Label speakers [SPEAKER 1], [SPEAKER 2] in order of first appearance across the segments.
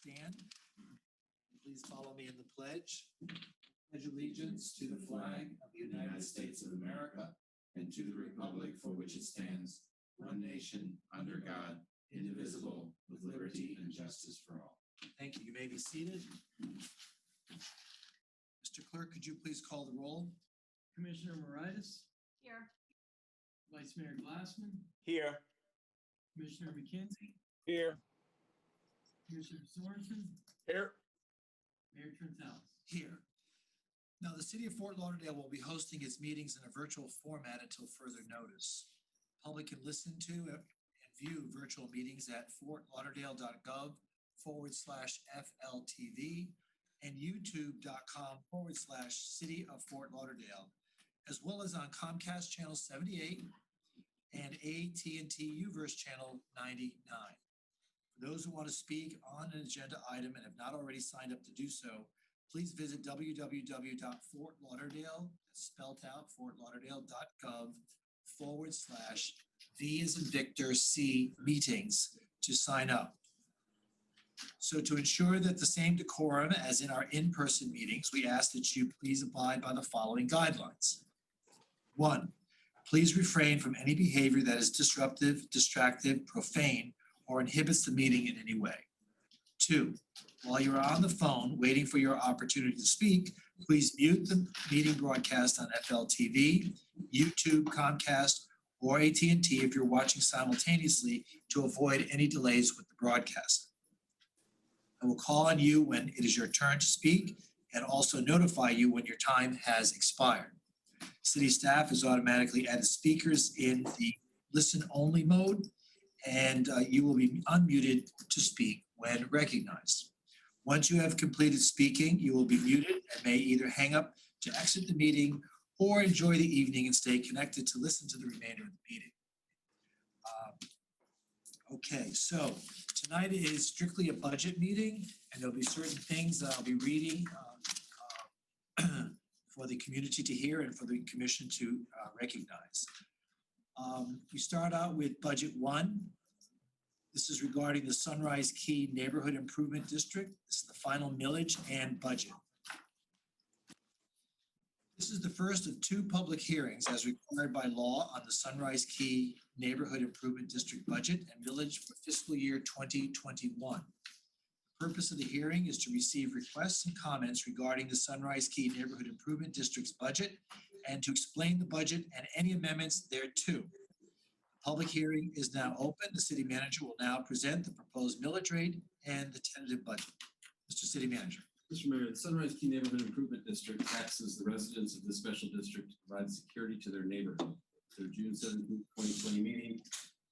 [SPEAKER 1] stand. Please follow me in the pledge. Pledge allegiance to the flag of the United States of America and to the republic for which it stands, one nation, under God, indivisible, with liberty and justice for all. Thank you. You may be seated. Mr. Clerk, could you please call the roll?
[SPEAKER 2] Commissioner Moritas?
[SPEAKER 3] Here.
[SPEAKER 2] Vice Mayor Glassman?
[SPEAKER 4] Here.
[SPEAKER 2] Commissioner McKenzie?
[SPEAKER 4] Here.
[SPEAKER 2] Commissioner Sorensen?
[SPEAKER 4] Here.
[SPEAKER 2] Mayor Trentalis?
[SPEAKER 1] Here. Now, the City of Fort Lauderdale will be hosting its meetings in a virtual format until further notice. Public can listen to and view virtual meetings at fortlauderdale.gov/FLTV and youtube.com/City of Fort Lauderdale, as well as on Comcast Channel 78 and AT&T Uverse Channel 99. For those who want to speak on an agenda item and have not already signed up to do so, please visit www.fortlauderdale, spelled out, fortlauderdale.gov/V as in Victor C meetings to sign up. So to ensure that the same decorum as in our in-person meetings, we ask that you please abide by the following guidelines. 1, please refrain from any behavior that is disruptive, distractive, profane, or inhibits the meeting in any way. 2, while you're on the phone waiting for your opportunity to speak, please mute the meeting broadcast on FLTV, YouTube, Comcast, or AT&T if you're watching simultaneously to avoid any delays with the broadcast. I will call on you when it is your turn to speak and also notify you when your time has expired. City staff has automatically added speakers in the listen-only mode, and you will be unmuted to speak when recognized. Once you have completed speaking, you will be muted and may either hang up to exit the meeting or enjoy the evening and stay connected to listen to the remainder of the meeting. Okay, so tonight is strictly a budget meeting, and there'll be certain things that I'll be reading for the community to hear and for the commission to recognize. We start out with Budget 1. This is regarding the Sunrise Key Neighborhood Improvement District. This is the final millage and budget. This is the first of 2 public hearings as required by law on the Sunrise Key Neighborhood Improvement District budget and millage for fiscal year 2021. The purpose of the hearing is to receive requests and comments regarding the Sunrise Key Neighborhood Improvement District's budget and to explain the budget and any amendments thereto. The public hearing is now open. The city manager will now present the proposed millage rate and the tentative budget. Mr. City Manager.
[SPEAKER 5] Mr. Mayor, the Sunrise Key Neighborhood Improvement District taxes the residents of this special district to provide security to their neighborhood. Their June 17, 2020 meeting,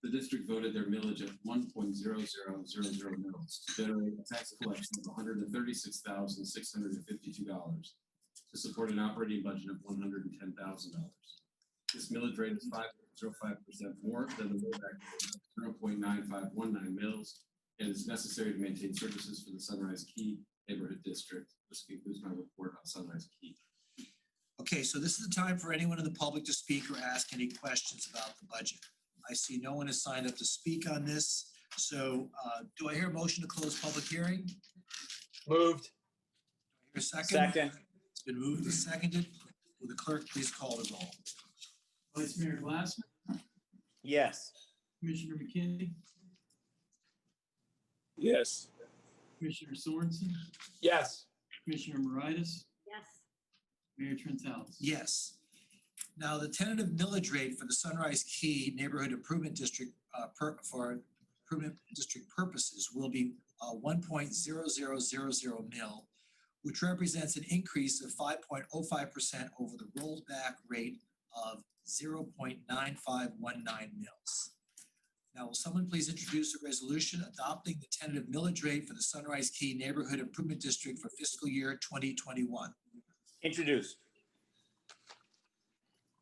[SPEAKER 5] the district voted their millage at 1.0000 mils to generate a tax collection of $136,652 to support an operating budget of $110,000. This millage rate is 5.05% more than the rollback of 0.9519 mils and is necessary to maintain services for the Sunrise Key Neighborhood District. This concludes my report on Sunrise Key.
[SPEAKER 1] Okay, so this is the time for anyone in the public to speak or ask any questions about the budget. I see no one has signed up to speak on this. So do I hear a motion to close public hearing?
[SPEAKER 4] Moved.
[SPEAKER 1] Do I hear a second?
[SPEAKER 4] Second.
[SPEAKER 1] It's been moved and seconded. Will the clerk please call the roll?
[SPEAKER 2] Vice Mayor Glassman?
[SPEAKER 4] Yes.
[SPEAKER 2] Commissioner McKenzie?
[SPEAKER 4] Yes.
[SPEAKER 2] Commissioner Sorensen?
[SPEAKER 4] Yes.
[SPEAKER 2] Commissioner Moritas?
[SPEAKER 3] Yes.
[SPEAKER 2] Mayor Trentalis?
[SPEAKER 1] Yes. Now, the tentative millage rate for the Sunrise Key Neighborhood Improvement District for improvement district purposes will be 1.0000 mil, which represents an increase of 5.05% over the rollback rate of 0.9519 mils. Now, will someone please introduce a resolution adopting the tentative millage rate for the Sunrise Key Neighborhood Improvement District for fiscal year 2021?
[SPEAKER 4] Introduced.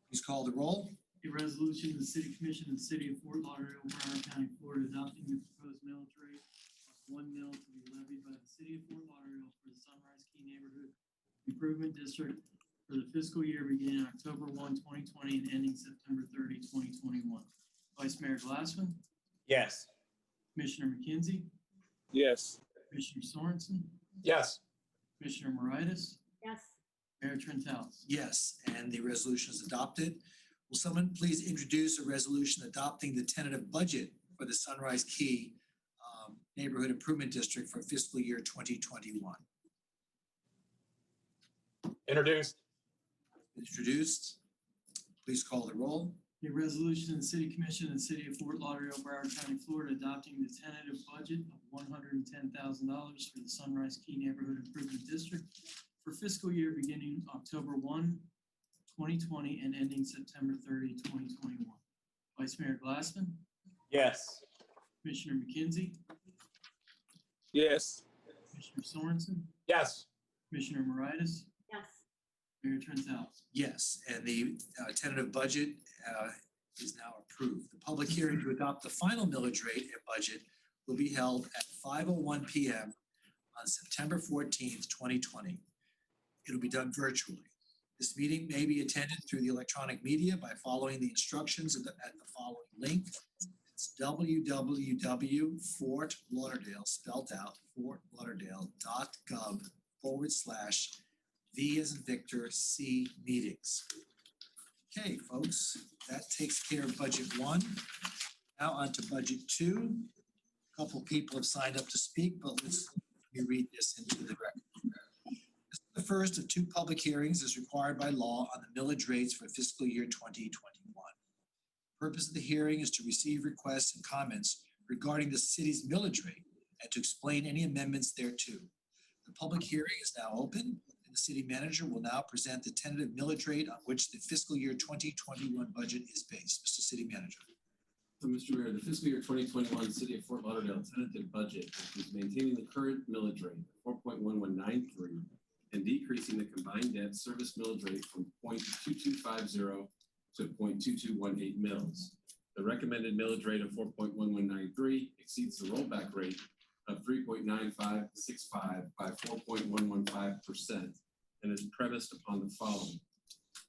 [SPEAKER 1] Please call the roll.
[SPEAKER 2] A resolution of the City Commission of the City of Fort Lauderdale, Broward County, Florida, adopting the proposed millage rate of 1 mil to be levied by the City of Fort Lauderdale for the Sunrise Key Neighborhood Improvement District for the fiscal year beginning October 1, 2020 and ending September 30, 2021. Vice Mayor Glassman?
[SPEAKER 4] Yes.
[SPEAKER 2] Commissioner McKenzie?
[SPEAKER 4] Yes.
[SPEAKER 2] Commissioner Sorensen,
[SPEAKER 4] Yes.
[SPEAKER 2] Commissioner Moritas,
[SPEAKER 3] Yes.
[SPEAKER 2] Mayor Trentalis.
[SPEAKER 1] Yes, and the resolution is adopted. Will someone please introduce a resolution adopting the tentative budget for the Sunrise Key Neighborhood Improvement District for fiscal year 2021?
[SPEAKER 4] Introduced.
[SPEAKER 1] Introduced. Please call the roll.
[SPEAKER 2] A resolution of the City Commission and City of Fort Lauderdale, Broward County, Florida, adopting the tentative budget of $110,000 for the Sunrise Key Neighborhood Improvement District for fiscal year beginning October 1, 2020 and ending September 30, 2021. Vice Mayor Glassman,
[SPEAKER 4] Yes.
[SPEAKER 2] Commissioner McKenzie,
[SPEAKER 4] Yes.
[SPEAKER 2] Commissioner Sorensen,
[SPEAKER 4] Yes.
[SPEAKER 2] Commissioner Moritas,
[SPEAKER 3] Yes.
[SPEAKER 2] Mayor Trentalis.
[SPEAKER 1] Yes, and the tentative budget is now approved. The public hearing to adopt the final millage rate and budget will be held at 5:01 p.m. on September 14th, 2020. It'll be done virtually. This meeting may be attended through the electronic media by following the instructions at the following link. It's www.fortlauderdale, spelled out, fortlauderdale.gov/V as in Victor, C meetings. Okay, folks, that takes care of budget 1. Now on to budget 2. A couple people have signed up to speak, but let me read this into the record. This is the first of 2 public hearings as required by law on the millage rates for fiscal year 2021. The purpose of the hearing is to receive requests and comments regarding the city's millage rate and to explain any amendments thereto. The public hearing is now open. The city manager will now present the tentative millage rate on which the fiscal year 2021 budget is based. Mr. City Manager.
[SPEAKER 5] So, Mr. Mayor, the fiscal year 2021 City of Fort Lauderdale tentative budget is maintaining the current millage rate of 4.1193 and decreasing the combined debt service millage rate from 0.2250 to 0.2218 mils. The recommended millage rate of 4.1193 exceeds the rollback rate of 3.9565 by 4.115% and is premised upon the following: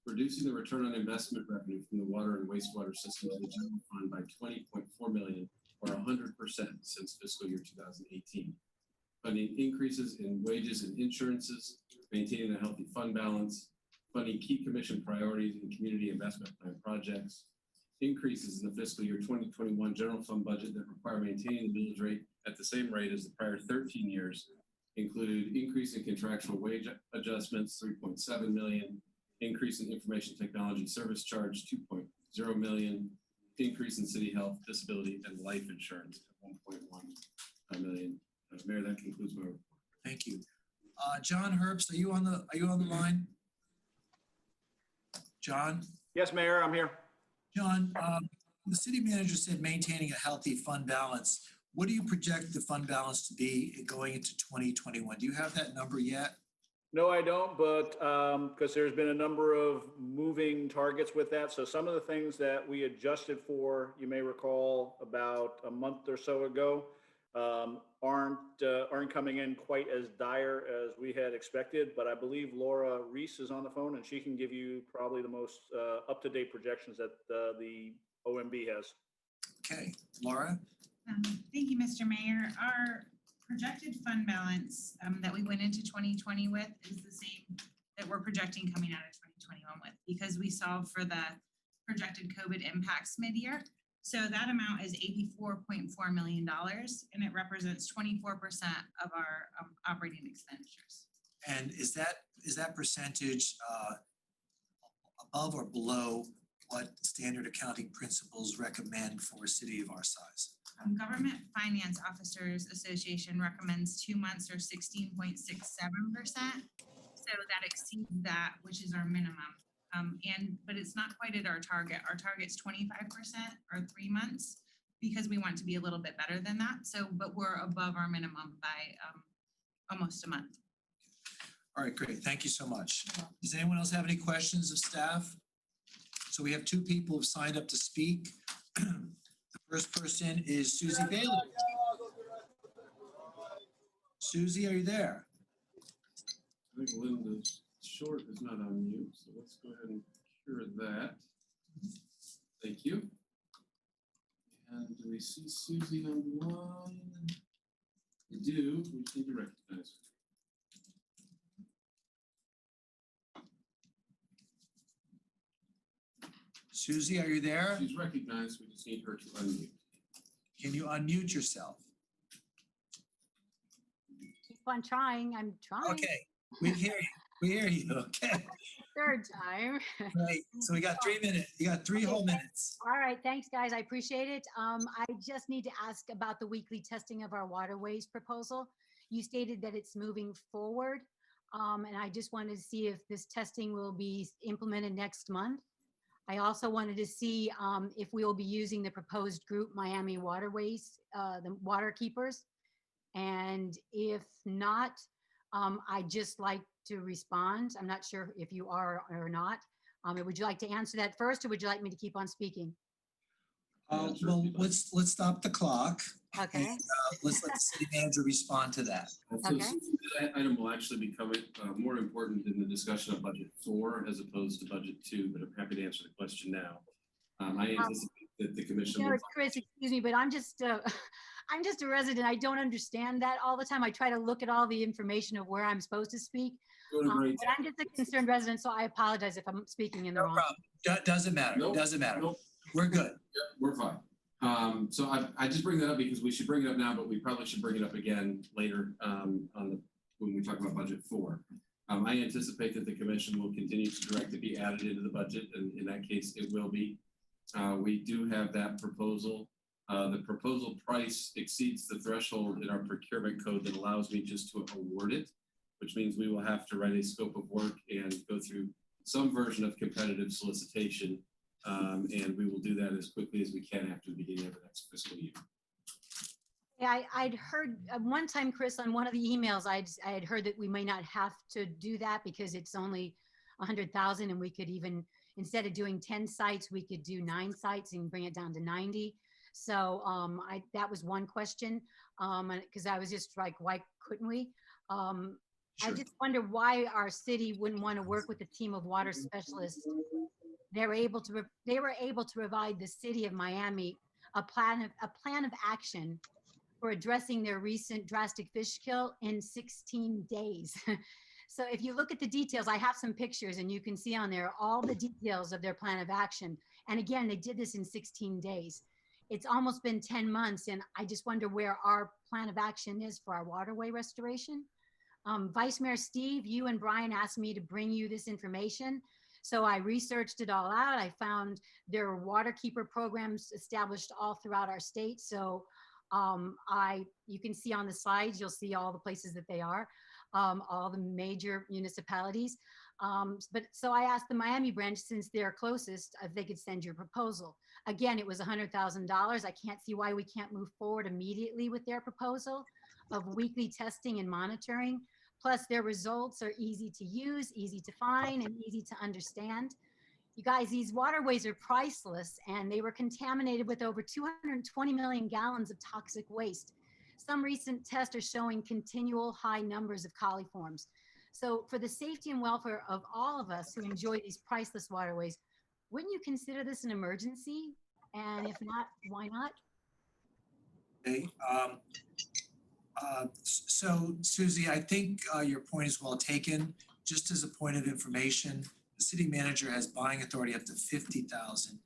[SPEAKER 5] reducing the return on investment revenue from the water and wastewater system of the general fund by $20.4 million or 100% since fiscal year 2018. Funding increases in wages and insurances, maintaining a healthy fund balance, funding key commission priorities and community investment plan projects, increases in the fiscal year 2021 general fund budget that require maintaining the millage rate at the same rate as the prior 13 years, include increase in contractual wage adjustments, $3.7 million, increase in information technology service charge, $2.0 million, increase in city health, disability, and life insurance at $1.1 million. Mayor, that concludes my report.
[SPEAKER 1] Thank you. John Herbst, are you on the line? John?
[SPEAKER 4] Yes, Mayor, I'm here.
[SPEAKER 1] John, the city manager said maintaining a healthy fund balance. What do you project the fund balance to be going into 2021? Do you have that number yet?
[SPEAKER 6] No, I don't, but because there's been a number of moving targets with that. So some of the things that we adjusted for, you may recall about a month or so ago, aren't coming in quite as dire as we had expected. But I believe Laura Reese is on the phone and she can give you probably the most up-to-date projections that the OMB has.
[SPEAKER 1] Okay, Laura?
[SPEAKER 7] Thank you, Mr. Mayor. Our projected fund balance that we went into 2020 with is the same that we're projecting coming out of 2021 with, because we solved for the projected COVID impacts mid-year. So that amount is $84.4 million, and it represents 24% of our operating expenditures.
[SPEAKER 1] And is that percentage above or below what standard accounting principles recommend for a city of our size?
[SPEAKER 7] Government Finance Officers Association recommends 2 months or 16.67%. So that exceeds that, which is our minimum. But it's not quite at our target. Our target's 25% or 3 months, because we want to be a little bit better than that. So, but we're above our minimum by almost a month.
[SPEAKER 1] All right, great. Thank you so much. Does anyone else have any questions of staff? So we have 2 people who've signed up to speak. The first person is Susie Bailey. Susie, are you there?
[SPEAKER 5] I think Linda Short is not on mute, so let's go ahead and cure that. Thank you. And do we see Susie on the line? do, we just need to recognize.
[SPEAKER 1] Susie, are you there?
[SPEAKER 5] She's recognized, we just need her to unmute.
[SPEAKER 1] Can you unmute yourself?
[SPEAKER 3] Keep on trying. I'm trying.
[SPEAKER 1] Okay, we hear you. We hear you. Okay,
[SPEAKER 3] Third time.
[SPEAKER 1] right. So we got 3 minutes. You got 3 whole minutes.
[SPEAKER 3] All right. Thanks, guys. I appreciate it. I just need to ask about the weekly testing of our waterways proposal. You stated that it's moving forward. And I just wanted to see if this testing will be implemented next month. I also wanted to see if we will be using the proposed group Miami Waterways, the water keepers. And if not, I'd just like to respond. I'm not sure if you are or not. Would you like to answer that first, or would you like me to keep on speaking?
[SPEAKER 1] Well, let's stop the clock.
[SPEAKER 3] Okay.
[SPEAKER 1] And, let's let the city manager respond to that.
[SPEAKER 5] So
[SPEAKER 3] Okay.
[SPEAKER 5] that item will actually become more important in the discussion of budget 4 as opposed to budget 2, but I'm happy to answer the question now. I anticipate that the commission will.
[SPEAKER 3] Chris, excuse me, but I'm just I'm just a resident. I don't understand that all the time. I try to look at all the information of where I'm supposed to speak.
[SPEAKER 5] Doing a great
[SPEAKER 3] But I'm just a concerned resident, so I apologize if I'm speaking in the
[SPEAKER 1] No
[SPEAKER 3] wrong.
[SPEAKER 1] problem. Doesn't matter.
[SPEAKER 5] Nope.
[SPEAKER 1] Doesn't matter.
[SPEAKER 5] Nope.
[SPEAKER 1] We're good.
[SPEAKER 5] Yep, we're fine. So I just bring that up because we should bring it up now, but we probably should bring it up again later when we talk about budget 4. I anticipate that the commission will continue to direct to be added into the budget, and in that case, it will be. We do have that proposal. The proposal price exceeds the threshold in our procurement code that allows me just to award it, which means we will have to write a scope of work and go through some version of competitive solicitation. And we will do that as quickly as we can after the beginning of the next fiscal year.
[SPEAKER 3] Yeah, I'd heard one time, Chris, on one of the emails, I had heard that we may not have to do that because it's only 100,000, and we could even, instead of doing 10 sites, we could do 9 sites and bring it down to 90. So that was one question, because I was just like, why couldn't we?
[SPEAKER 1] Sure.
[SPEAKER 3] I just wonder why our city wouldn't want to work with a team of water specialists. They were able to provide the city of Miami a plan of action for addressing their recent drastic fish kill in 16 days. So if you look at the details, I have some pictures, and you can see on there all the details of their plan of action. And again, they did this in 16 days. It's almost been 10 months, and I just wonder where our plan of action is for our waterway restoration. Vice Mayor Steve, you and Brian asked me to bring you this information. So I researched it all out. I found there are water keeper programs established all throughout our state. So you can see on the slides, you'll see all the places that they are, all the major municipalities. But so I asked the Miami branch, since they're closest, if they could send your proposal. Again, it was $100,000. I can't see why we can't move forward immediately with their proposal of weekly testing and monitoring. Plus, their results are easy to use, easy to find, and easy to understand. You guys, these waterways are priceless, and they were contaminated with over 220 million gallons of toxic waste. Some recent tests are showing continual high numbers of coliforms. So for the safety and welfare of all of us who enjoy these priceless waterways, wouldn't you consider this an emergency? And if not, why not?
[SPEAKER 1] Okay. So Susie, I think your point is well taken. Just as a point of information, the city manager has buying authority up to 50,000.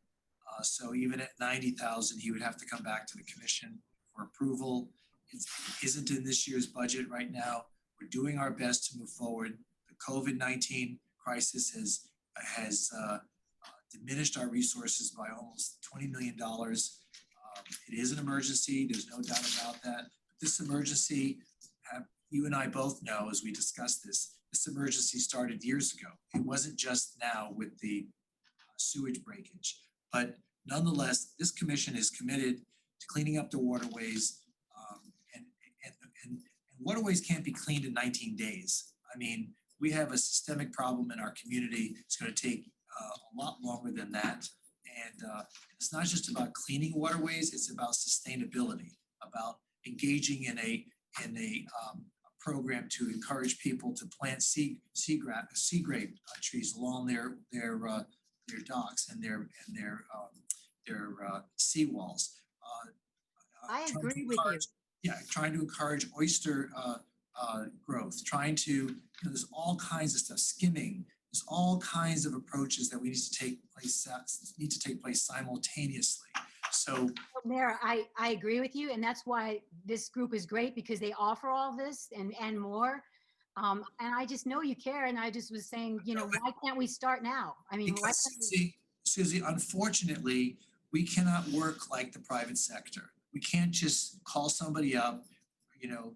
[SPEAKER 1] So even at 90,000, he would have to come back to the commission for approval. It isn't in this year's budget right now. We're doing our best to move forward. The COVID-19 crisis has diminished our resources by almost $20 million. It is an emergency. There's no doubt about that. This emergency, you and I both know, as we discussed this emergency started years ago. It wasn't just now with the sewage breakage, but nonetheless, this commission is committed to cleaning up the waterways, and waterways can't be cleaned in 19 days. I mean, we have a systemic problem in our community. It's going to take a lot longer than that. And it's not just about cleaning waterways, it's about sustainability, about engaging in a program to encourage people to plant sea grape trees along their docks and their seawalls.
[SPEAKER 3] I agree with you.
[SPEAKER 1] trying to encourage oyster growth, trying to, there's all kinds of stuff, skimming. There's all kinds of approaches that need to take place simultaneously. So
[SPEAKER 3] Mayor, I agree with you, and that's why this group is great, because they offer all this and more. And I just know you care, and I just was saying, why can't we start now? I mean, why
[SPEAKER 1] because,
[SPEAKER 3] can't we?
[SPEAKER 1] Susie, unfortunately, we cannot work like the private sector. We can't just call somebody up,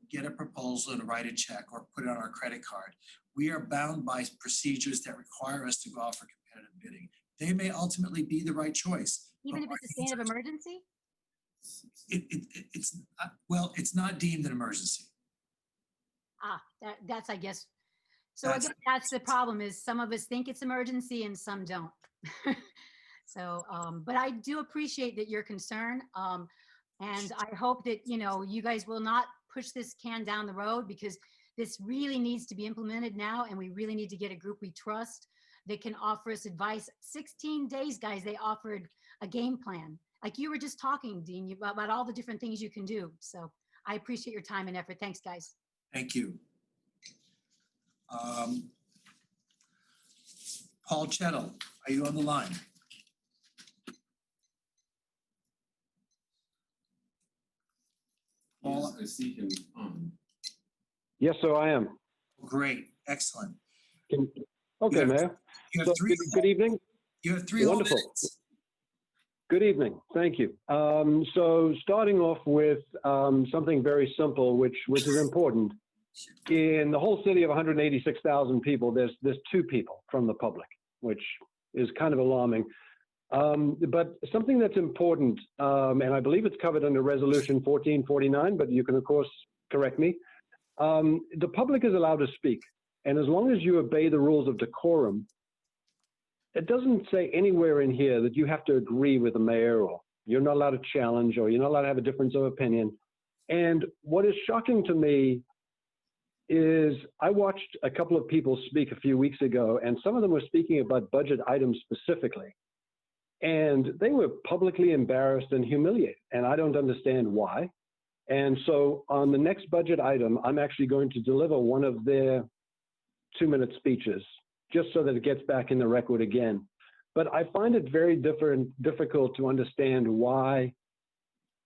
[SPEAKER 1] get a proposal and write a check or put it on our credit card. We are bound by procedures that require us to go out for competitive bidding. They may ultimately be the right choice.
[SPEAKER 3] Even if it's a state of emergency?
[SPEAKER 1] It's not deemed an emergency.
[SPEAKER 3] That's, I guess. So I guess that's the problem, is some of us think it's emergency and some don't. So, but I do appreciate that you're concerned. And I hope that, you guys will not push this can down the road, because this really needs to be implemented now. And we really need to get a group we trust that can offer us advice. 16 days, guys, they offered a game plan. Like you were just talking, Dean, about all the different things you can do. So I appreciate your time and effort. Thanks, guys.
[SPEAKER 1] Thank you. Paul Chettle, are you on the line?
[SPEAKER 5] Yes, I see him on.
[SPEAKER 8] Yes, sir, I am.
[SPEAKER 1] Great, excellent.
[SPEAKER 8] Okay,
[SPEAKER 1] have-
[SPEAKER 8] Mayor.
[SPEAKER 1] You have
[SPEAKER 8] So,
[SPEAKER 1] three.
[SPEAKER 8] good evening.
[SPEAKER 1] You have 3 whole
[SPEAKER 8] Wonderful.
[SPEAKER 1] minutes.
[SPEAKER 8] Good evening. Thank you. So starting off with something very simple, which is important. In the whole city of 186,000 people, there's 2 people from the public, which is kind of alarming. But something that's important, and I believe it's covered under Resolution 1449, but you can, of course, correct me. The public is allowed to speak. And as long as you obey the rules of decorum, it doesn't say anywhere in here that you have to agree with the mayor, or you're not allowed to challenge, or you're not allowed to have a difference of opinion. And what is shocking to me is I watched a couple of people speak a few weeks ago, and some of them were speaking about budget items specifically. And they were publicly embarrassed and humiliated, and I don't understand why. And so on the next budget item, I'm actually going to deliver one of their 2-minute speeches, just so that it gets back in the record again. But I find it very difficult to understand why,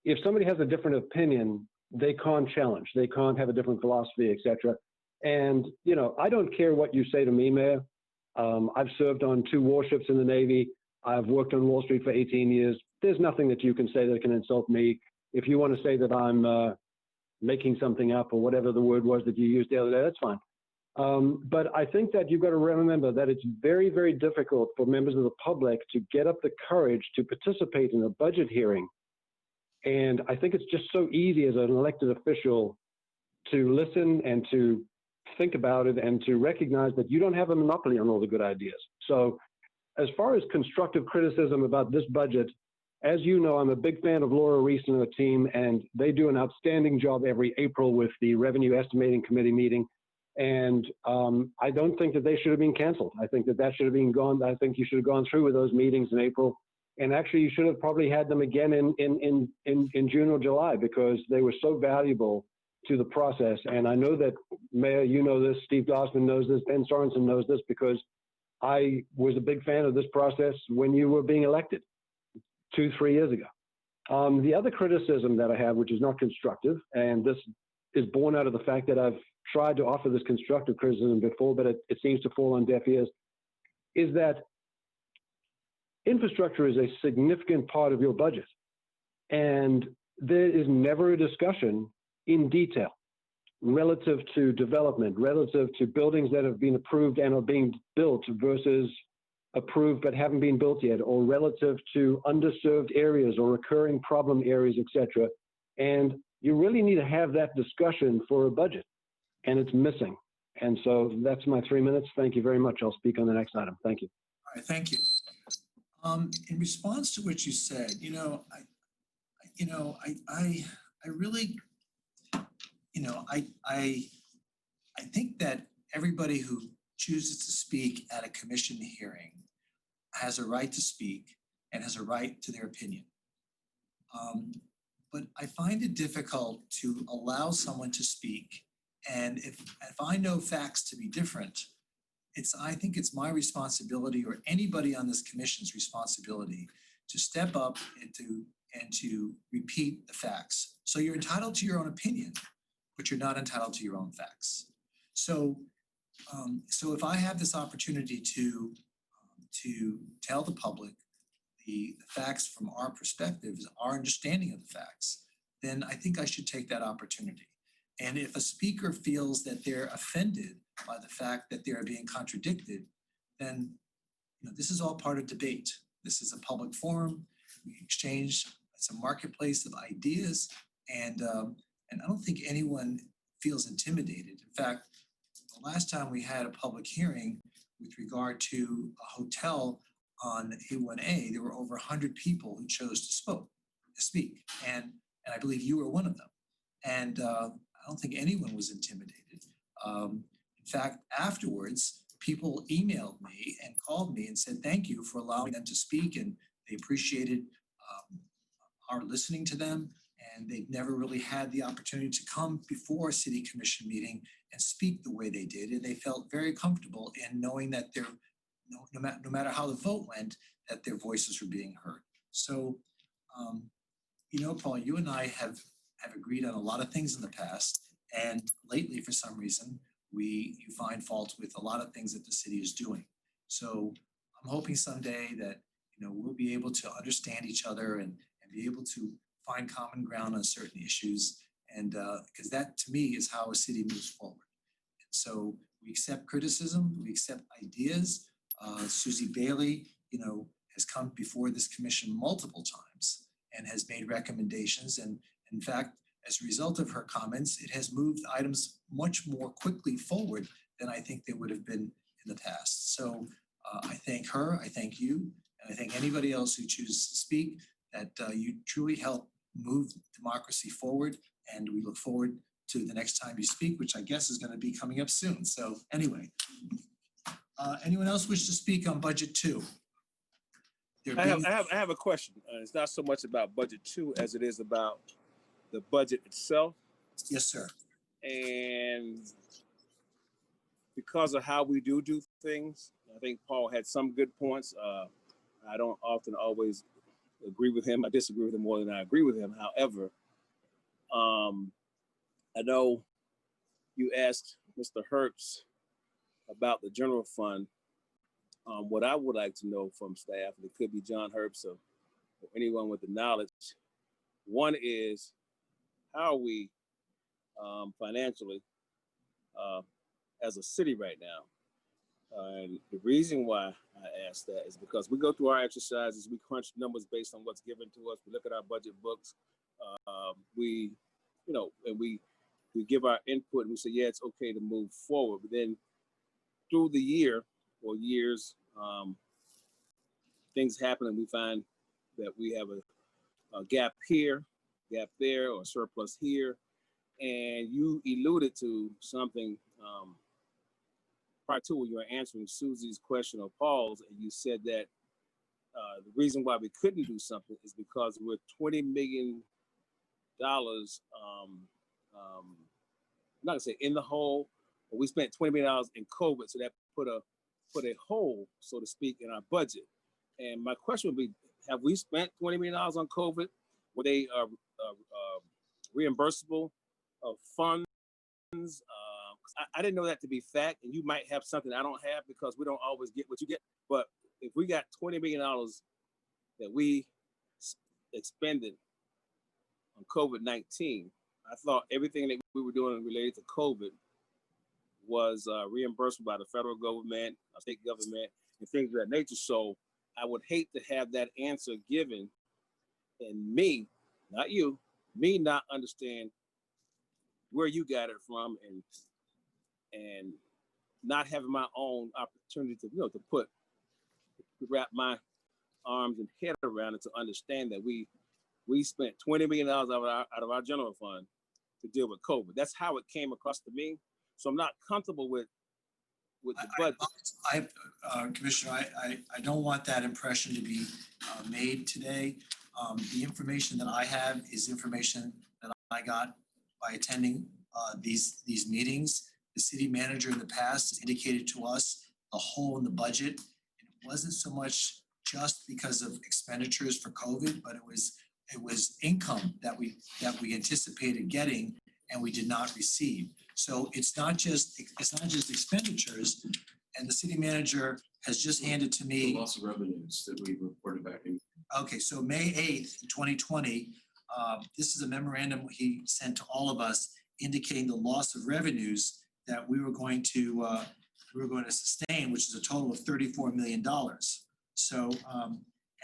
[SPEAKER 8] if somebody has a different opinion, they can't challenge, they can't have a different philosophy, etc. And, I don't care what you say to me, Mayor. I've served on 2 warships in the Navy. I've worked on Wall Street for 18 years. There's nothing that you can say that can insult me. If you want to say that I'm making something up, or whatever the word was that you used the other day, that's fine. But I think that you've got to remember that it's very, very difficult for members of the public to get up the courage to participate in a budget hearing. And I think it's just so easy as an elected official to listen and to think about it and to recognize that you don't have a monopoly on all the good ideas. So as far as constructive criticism about this budget, as you know, I'm a big fan of Laura Reese and her team, and they do an outstanding job every April with the Revenue Estimating Committee meeting. And I don't think that they should have been canceled. I think that should have been gone. I think you should have gone through with those meetings in April. And actually, you should have probably had them again in June or July, because they were so valuable to the process. And I know that, Mayor, you know this, Steve Glassman knows this, Ben Sorensen knows this, because I was a big fan of this process when you were being elected 2-3 years ago. The other criticism that I have, which is not constructive, and this is born out of the fact that I've tried to offer this constructive criticism before, but it seems to fall on deaf ears, is that infrastructure is a significant part of your budget. And there is never a discussion in detail relative to development, relative to buildings that have been approved and are being built versus approved but haven't been built yet, or relative to underserved areas or recurring problem areas, etc. And you really need to have that discussion for a budget, and it's missing. And so that's my 3 minutes. Thank you very much. I'll speak on the next item. Thank you.
[SPEAKER 1] All right, thank you. In response to what you said, I really, I think that everybody who chooses to speak at a commission hearing has a right to speak and has a right to their opinion. but I find it difficult to allow someone to speak. And if I know facts to be different, I think it's my responsibility or anybody on this commission's responsibility to step up and to repeat the facts. So you're entitled to your own opinion, but you're not entitled to your own facts. So if I have this opportunity to tell the public the facts from our perspectives, our understanding of the facts, then I think I should take that opportunity. And if a speaker feels that they're offended by the fact that they're being contradicted, then this is all part of debate. This is a public forum. We exchange. It's a marketplace of ideas, and I don't think anyone feels intimidated. In fact, the last time we had a public hearing with regard to a hotel on A1A, there were over 100 people who chose to speak, and I believe you were one of them. And I don't think anyone was intimidated. In fact, afterwards, people emailed me and called me and said, thank you for allowing them to speak, and they appreciated our listening to them, and they've never really had the opportunity to come before a city commission meeting and speak the way they did, and they felt very comfortable in knowing that no matter how the vote went, that their voices were being heard. So, Paul, you and I have agreed on a lot of things in the past, and lately, for some reason, you find fault with a lot of things that the city is doing. So I'm hoping someday that we'll be able to understand each other and be able to find common ground on certain issues, and because that to me is how a city moves forward. And so we accept criticism, we accept ideas. Susie Bailey, has come before this commission multiple times and has made recommendations, and in fact, as a result of her comments, it has moved items much more quickly forward than I think they would have been in the past. So I thank her, I thank you, and I thank anybody else who chooses to speak, that you truly help move democracy forward, and we look forward to the next time you speak, which I guess is going to be coming up soon. So anyway, anyone else wish to speak on budget 2?
[SPEAKER 9] I have a question. It's not so much about budget 2 as it is about the budget itself.
[SPEAKER 1] Yes, sir.
[SPEAKER 9] And because of how we do things, I think Paul had some good points. I don't often always agree with him. I disagree with him more than I agree with him. However, I know you asked Mr. Herbst about the general fund. What I would like to know from staff, and it could be John Herbst or anyone with the knowledge, one is, how are we financially as a city right now? And the reason why I ask that is because we go through our exercises, we crunch numbers based on what's given to us. We look at our budget books. And we give our input, and we say, yeah, it's okay to move forward. But then through the year or years, things happen, and we find that we have a gap here, gap there, or surplus here. And you alluded to something prior to when you were answering Susie's question or Paul's, and you said that the reason why we couldn't do something is because we're $20 million, I'm not gonna say in the hole, but we spent $20 million in COVID, so that put a hole, so to speak, in our budget. And my question would be, have we spent $20 million on COVID? Were they reimbursable funds? I didn't know that to be fact, and you might have something I don't have because we don't always get what you get. But if we got $20 million that we expended on COVID-19, I thought everything that we were doing related to COVID was reimbursed by the federal government, state government, and things of that nature. So I would hate to have that answer given, and me, not you, me not understand where you got it from, and not having my own opportunity to, to wrap my arms and head around it, to understand that we spent $20 million out of our general fund to deal with COVID. That's how it came across to me. So I'm not comfortable with the budget.
[SPEAKER 1] Commissioner, I don't want that impression to be made today. The information that I have is information that I got by attending these meetings. The city manager in the past has indicated to us a hole in the budget. And it wasn't so much just because of expenditures for COVID, but it was income that we anticipated getting and we did not receive. So it's not just expenditures. And the city manager has just handed to
[SPEAKER 5] The
[SPEAKER 1] me.
[SPEAKER 5] loss of revenues that we reported back in.
[SPEAKER 1] Okay, so May 8th, 2020, this is a memorandum he sent to all of us indicating the loss of revenues that we were going to sustain, which is a total of $34 million. So,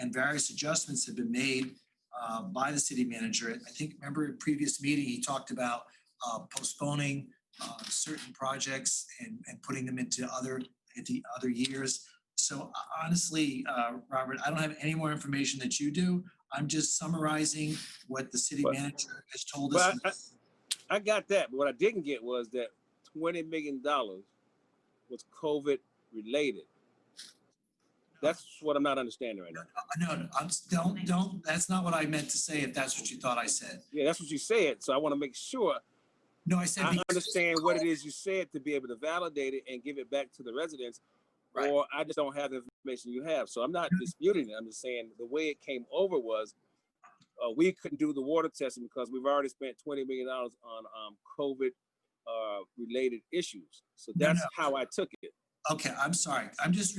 [SPEAKER 1] and various adjustments have been made by the city manager. I think, remember in previous meeting, he talked about postponing certain projects and putting them into other years. So honestly, Robert, I don't have any more information that you do. I'm just summarizing what the city manager has told us.
[SPEAKER 9] But I got that, but what I didn't get was that $20 million was COVID related. That's what I'm not understanding right now.
[SPEAKER 1] No, don't, that's not what I meant to say if that's what you thought I said.
[SPEAKER 9] Yeah, that's what you said. So I want to make sure
[SPEAKER 1] No, I said.
[SPEAKER 9] I understand what it is you said to be able to validate it and give it back to the residents.
[SPEAKER 1] Right.
[SPEAKER 9] Or I just don't have the information you have. So I'm not disputing it. I'm just saying the way it came over was we couldn't do the water testing because we've already spent $20 million on COVID related issues. So that's how I took it.
[SPEAKER 1] Okay, I'm sorry. I'm just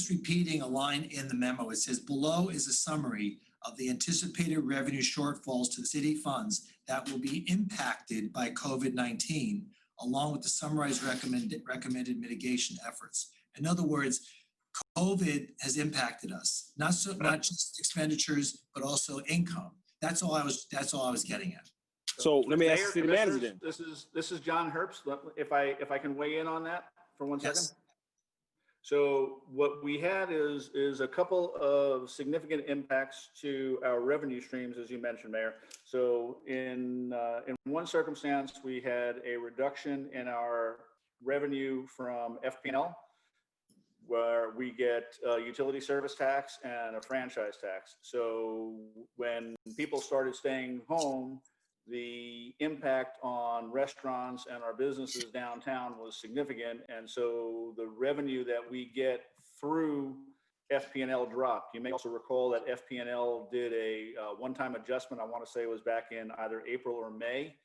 [SPEAKER 1] repeating a line in the memo. It says below is a summary of the anticipated revenue shortfalls to the city funds that will be impacted by COVID-19, along with the summarized recommended mitigation efforts. In other words, COVID has impacted us, not just expenditures, but also income. That's all I was getting at.
[SPEAKER 6] So
[SPEAKER 9] let me ask
[SPEAKER 6] Mayor,
[SPEAKER 9] the city manager
[SPEAKER 6] Commissioners, this is John Herbst. If I can weigh in on that for 1 second.
[SPEAKER 1] Yes.
[SPEAKER 6] So what we had is a couple of significant impacts to our revenue streams, as you mentioned, Mayor. So in one circumstance, we had a reduction in our revenue from FP&L, where we get a utility service tax and a franchise tax. So when people started staying home, the impact on restaurants and our businesses downtown was significant. And so the revenue that we get through FP&L dropped. You may also recall that FP&L did a one-time adjustment. I want to say it was back in either April or May,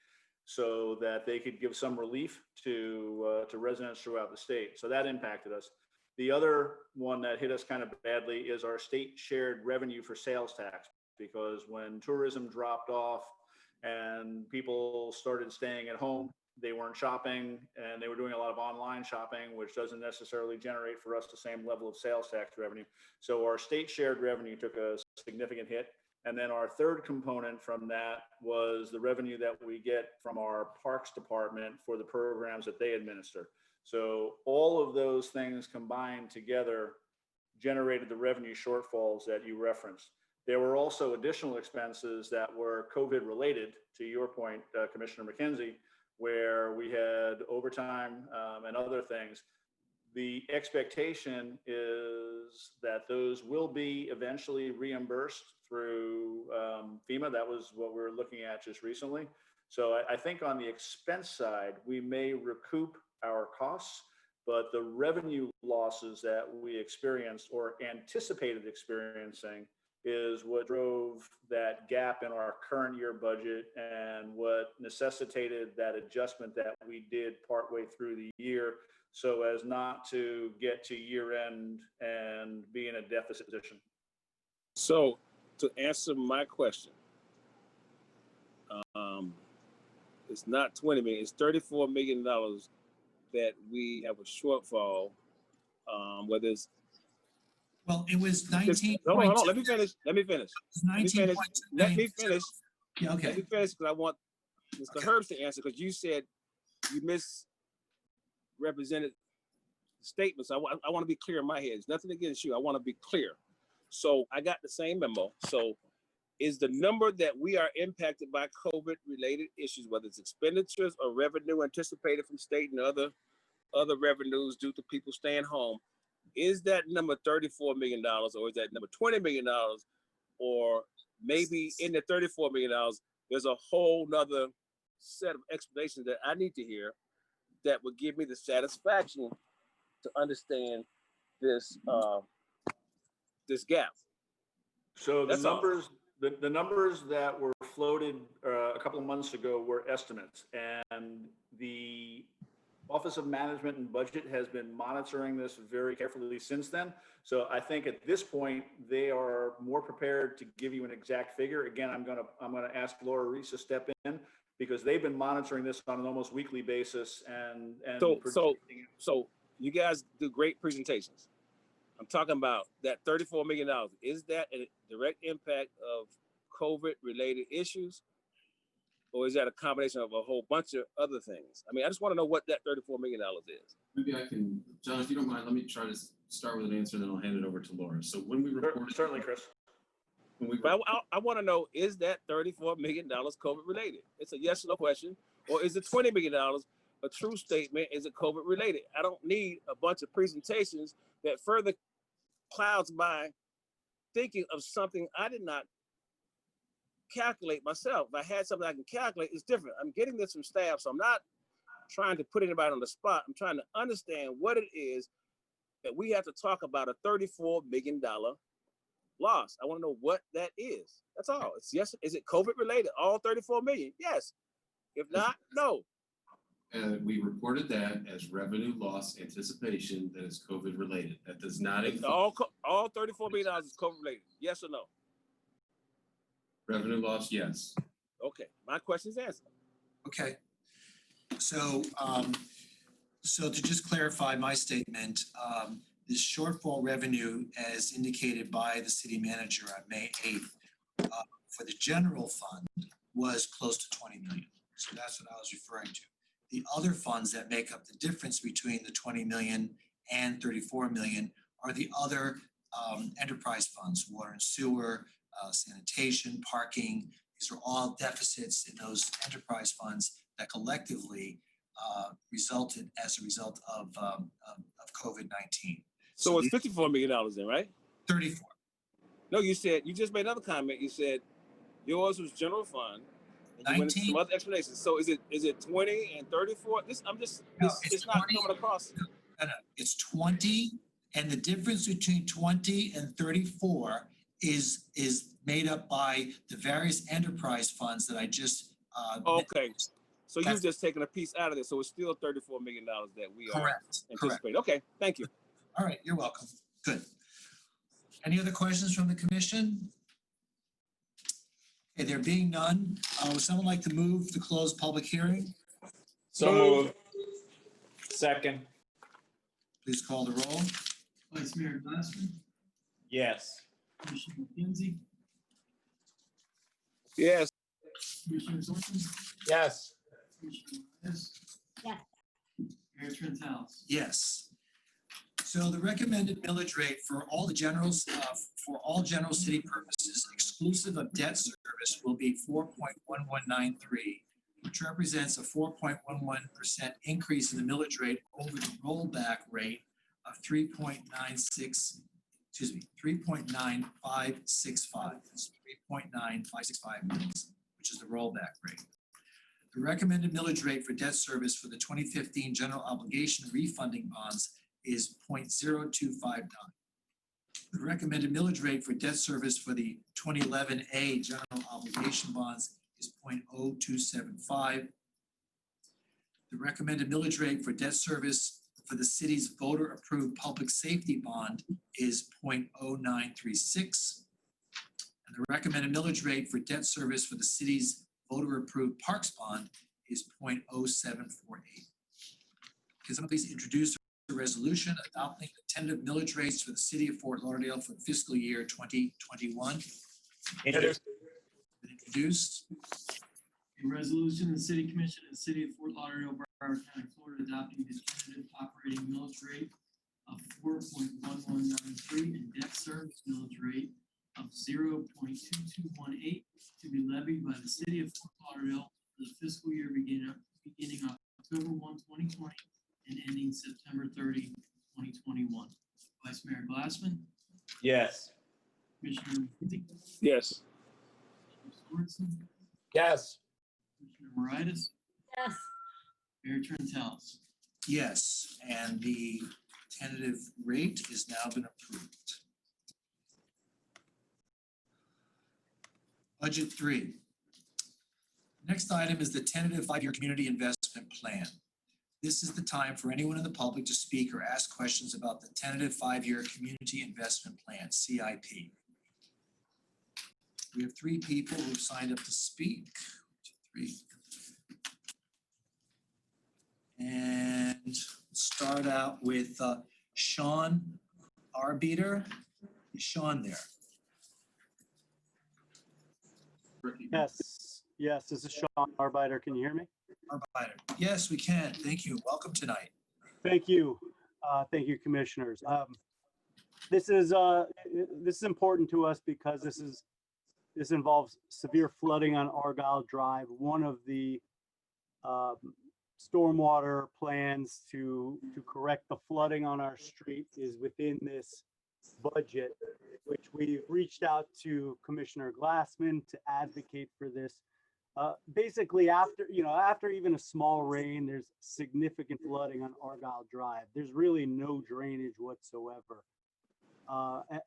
[SPEAKER 6] so that they could give some relief to residents throughout the state. So that impacted us. The other one that hit us kind of badly is our state shared revenue for sales tax, because when tourism dropped off and people started staying at home, they weren't shopping and they were doing a lot of online shopping, which doesn't necessarily generate for us the same level of sales tax revenue. So our state shared revenue took a significant hit. And then our third component from that was the revenue that we get from our parks department for the programs that they administer. So all of those things combined together generated the revenue shortfalls that you referenced. There were also additional expenses that were COVID related, to your point, Commissioner McKenzie, where we had overtime and other things. The expectation is that those will be eventually reimbursed through FEMA. That was what we were looking at just recently. So I think on the expense side, we may recoup our costs, but the revenue losses that we experienced or anticipated experiencing is what drove that gap in our current year budget and what necessitated that adjustment that we did partway through the year, so as not to get to year end and be in a deficit position.
[SPEAKER 9] So to answer my question, it's not 20 million, it's $34 million that we have a shortfall, whether it's.
[SPEAKER 1] Well, it was 19.
[SPEAKER 9] Hold on, let me finish.
[SPEAKER 1] Let me finish.
[SPEAKER 9] Yeah, okay. Let me finish because I want Mr. Herbst to answer, because you said you misrepresented the statement. So I want to be clear in my head. It's nothing against you. I want to be clear. So I got the same memo. So is the number that we are impacted by COVID related issues, whether it's expenditures or revenue anticipated from state and other revenues due to people staying home, is that number $34 million or is that number $20 million or maybe in the $34 million, there's a whole nother set of explanations that I need to hear that would give me the satisfaction to understand this this gap.
[SPEAKER 6] So
[SPEAKER 9] That's all.
[SPEAKER 6] the numbers that were floated a couple of months ago were estimates, and the Office of Management and Budget has been monitoring this very carefully since then. So I think at this point, they are more prepared to give you an exact figure. Again, I'm gonna ask Laura Reese to step in because they've been monitoring this on an almost weekly basis and
[SPEAKER 9] So you guys do great presentations. I'm talking about that $34 million. Is that a direct impact of COVID-related issues? Or is that a combination of a whole bunch of other things? I mean, I just want to know what that $34 million is.
[SPEAKER 5] Maybe I can, John, if you don't mind, let me try to start with an answer, then I'll hand it over to Laura. So when we reported.
[SPEAKER 6] Certainly, Chris.
[SPEAKER 9] But I want to know, is that $34 million COVID related? It's a yes or no question. Or is it $20 million a true statement? Is it COVID related? I don't need a bunch of presentations that further clouds my thinking of something I did not calculate myself. If I had something I can calculate, it's different. I'm getting this from staff, so I'm not trying to put anybody on the spot. I'm trying to understand what it is that we have to talk about a $34 million loss. I want to know what that is. That's all. It's yes. Is it COVID related? All 34 million? Yes. If not, no.
[SPEAKER 5] We reported that as revenue loss anticipation that is COVID related. That does not include.
[SPEAKER 9] All $34 million is COVID related. Yes or no?
[SPEAKER 5] Revenue loss, yes.
[SPEAKER 9] Okay. My question is answered.
[SPEAKER 1] Okay. So, so to just clarify my statement, this shortfall revenue as indicated by the city manager on May 8th for the general fund was close to 20 million. So that's what I was referring to. The other funds that make up the difference between the 20 million and 34 million are the other enterprise funds, water and sewer, sanitation, parking. These are all deficits in those enterprise funds that collectively resulted as a result of COVID-19.
[SPEAKER 9] So it's $54 million then, right?
[SPEAKER 1] 34.
[SPEAKER 9] No, you just made another comment. You said yours was general fund. And you went into some other explanations. So is it 20 and 34? It's not coming across.
[SPEAKER 1] No, it's 20, and the difference between 20 and 34 is made up by the various enterprise funds that I just
[SPEAKER 9] okay. So you've just taken a piece out of it. So it's still $34 million that we are anticipating. Okay, thank you.
[SPEAKER 1] All right, you're welcome. Good. Any other questions from the commission? Okay, there being none, would someone like to move to close public hearing?
[SPEAKER 4] So moved. Second.
[SPEAKER 1] Please call the roll.
[SPEAKER 2] Vice Mayor Glassman,
[SPEAKER 4] Yes.
[SPEAKER 2] Commissioner McKenzie,
[SPEAKER 9] Yes.
[SPEAKER 2] Commissioner Thornton,
[SPEAKER 4] Yes.
[SPEAKER 2] Commissioner Reyes.
[SPEAKER 3] Yes.
[SPEAKER 2] Mayor Trent House.
[SPEAKER 1] Yes. So the recommended millage rate for all general city purposes, exclusive of debt service, will be 4.1193, which represents a 4.11% increase in the millage rate over the rollback rate of 3.9565. That's 3.9565 mils, which is the rollback rate. The recommended millage rate for debt service for the 2015 general obligation refunding bonds is 0.0259. The recommended millage rate for debt service for the 2011A general obligation bonds is 0.0275. The recommended millage rate for debt service for the city's voter-approved public safety bond is 0.0936. And the recommended millage rate for debt service for the city's voter-approved parks bond is 0.0748. Can someone please introduce a resolution adopting the tentative millage rates for the city of Fort Lauderdale for fiscal year 2021?
[SPEAKER 4] Introduced.
[SPEAKER 1] Introduced.
[SPEAKER 2] A resolution of the City Commission of the City of Fort Lauderdale, Broward County, Florida, adopting the tentative operating millage rate of 4.1193 and debt service millage rate of 0.2218 to be levied by the City of Fort Lauderdale for the fiscal year beginning October 1, 2020 and ending September 30, 2021. Vice Mayor Glassman,
[SPEAKER 4] Yes.
[SPEAKER 2] Commissioner Lindsey,
[SPEAKER 9] Yes.
[SPEAKER 2] Commissioner Sorensen,
[SPEAKER 4] Yes.
[SPEAKER 2] Commissioner Moritas,
[SPEAKER 3] Yes.
[SPEAKER 2] Mayor Trentalis.
[SPEAKER 1] Yes, and the tentative rate is now been approved. Budget 3. Next item is the tentative 5-year community investment plan. This is the time for anyone in the public to speak or ask questions about the tentative 5-year community investment plan, CIP. We have 3 people who've signed up to speak. 1, 2, 3. And start out with Sean Arbeiter. Is Sean there?
[SPEAKER 10] Yes, this is Sean Arbeiter. Can you hear me?
[SPEAKER 1] Arbeiter. Yes, we can. Thank you. Welcome tonight.
[SPEAKER 10] Thank you. Thank you, commissioners. This is important to us because this involves severe flooding on Argyle Drive. One of the stormwater plans to correct the flooding on our street is within this budget, which we've reached out to Commissioner Glassman to advocate for this. Basically, after even a small rain, there's significant flooding on Argyle Drive. There's really no drainage whatsoever.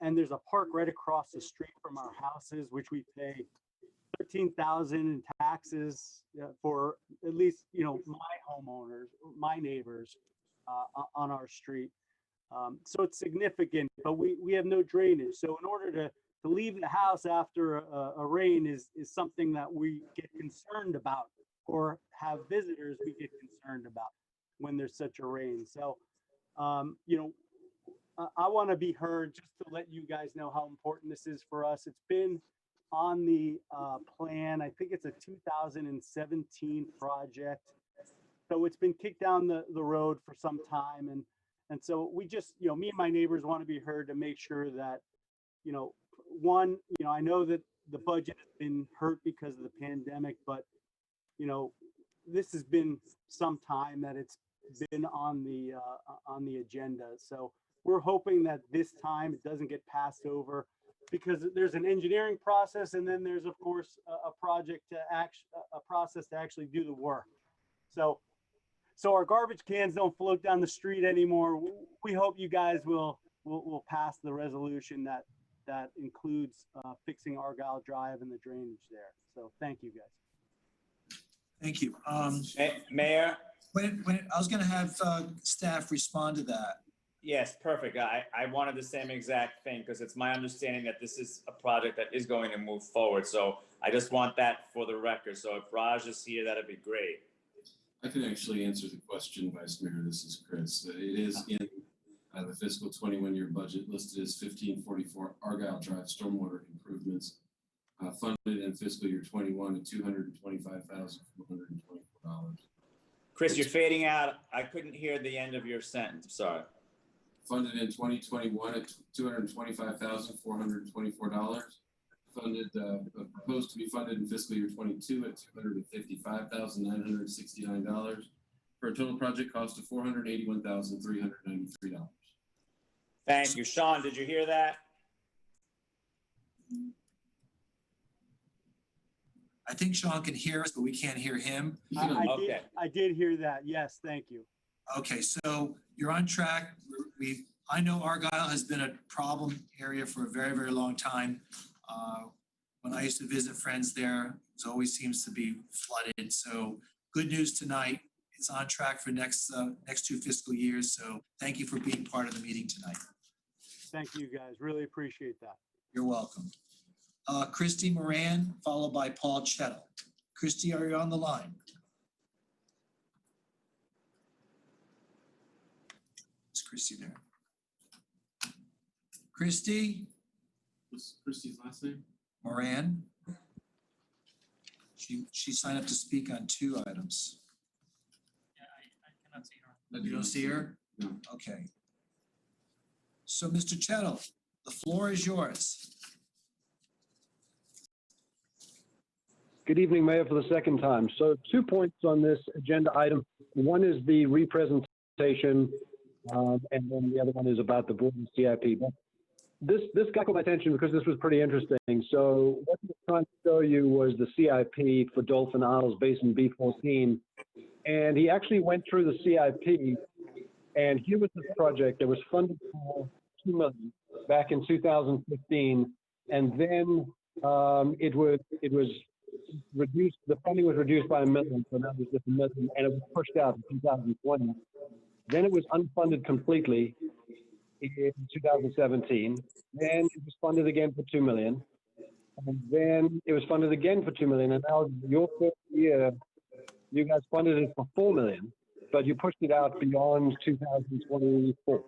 [SPEAKER 10] And there's a park right across the street from our houses, which we pay $13,000 in taxes for, at least, my homeowners, my neighbors on our street. So it's significant, but we have no drainage. So in order to leave the house after a rain is something that we get concerned about, or have visitors we get concerned about when there's such a rain. So, I want to be heard just to let you guys know how important this is for us. It's been on the plan. I think it's a 2017 project. So it's been kicked down the road for some time. And so we just, me and my neighbors want to be heard to make sure that, one, I know that the budget has been hurt because of the pandemic, but, this has been some time that it's been on the agenda. So we're hoping that this time it doesn't get passed over, because there's an engineering process, and then there's, of course, a process to actually do the work. So our garbage cans don't float down the street anymore. We hope you guys will pass the resolution that includes fixing Argyle Drive and the drainage there. So thank you, guys.
[SPEAKER 1] Thank you.
[SPEAKER 4] Mayor?
[SPEAKER 1] I was going to have staff respond to that.
[SPEAKER 4] Yes, perfect. I wanted the same exact thing, because it's my understanding that this is a project that is going to move forward. So I just want that for the record. So if Raj is here, that'd be great.
[SPEAKER 5] I can actually answer the question, Vice Mayor. This is Chris. It is in the fiscal 21-year budget, listed as 1544 Argyle Drive stormwater improvements, funded in fiscal year 21 at $225,424.
[SPEAKER 4] Chris, you're fading out. I couldn't hear the end of your sentence. I'm sorry.
[SPEAKER 5] Funded in 2021 at $225,424. Funded, proposed to be funded in fiscal year 22 at $255,969 for a total project cost of $481,393.
[SPEAKER 4] Thank you. Sean, did you hear that?
[SPEAKER 1] I think Sean can hear us, but we can't hear him.
[SPEAKER 10] I did hear that. Yes, thank you.
[SPEAKER 1] Okay, so you're on track. I know Argyle has been a problem area for a very, very long time. When I used to visit friends there, it always seems to be flooded. So good news tonight. It's on track for next 2 fiscal years. So thank you for being part of the meeting tonight.
[SPEAKER 10] Thank you, guys. Really appreciate that.
[SPEAKER 1] You're welcome. Christy Moran, followed by Paul Chettle. Christy, are you on the line? Is Christy there? Christy?
[SPEAKER 5] What's Christie's last name?
[SPEAKER 1] Moran? She signed up to speak on 2 items.
[SPEAKER 2] Yeah, I cannot see her.
[SPEAKER 1] You don't see her?
[SPEAKER 5] No.
[SPEAKER 1] Okay. So, Mr. Chettle, the floor is yours.
[SPEAKER 8] Good evening, Mayor, for the second time. So 2 points on this agenda item. One is the representation, and then the other one is about the board and CIP. But this got my attention because this was pretty interesting. So what we were trying to show you was the CIP for Dolphin Isles Basin B14. And he actually went through the CIP, and here was this project that was funded for $2 million back in 2015, and then it was reduced. The funding was reduced by $1 million, so now there's just $1 million, and it was pushed out to 2020. Then it was unfunded completely in 2017. Then it was funded again for $2 million, and then it was funded again for $2 million. And now your first year, you guys funded it for $4 million, but you pushed it out beyond 2024.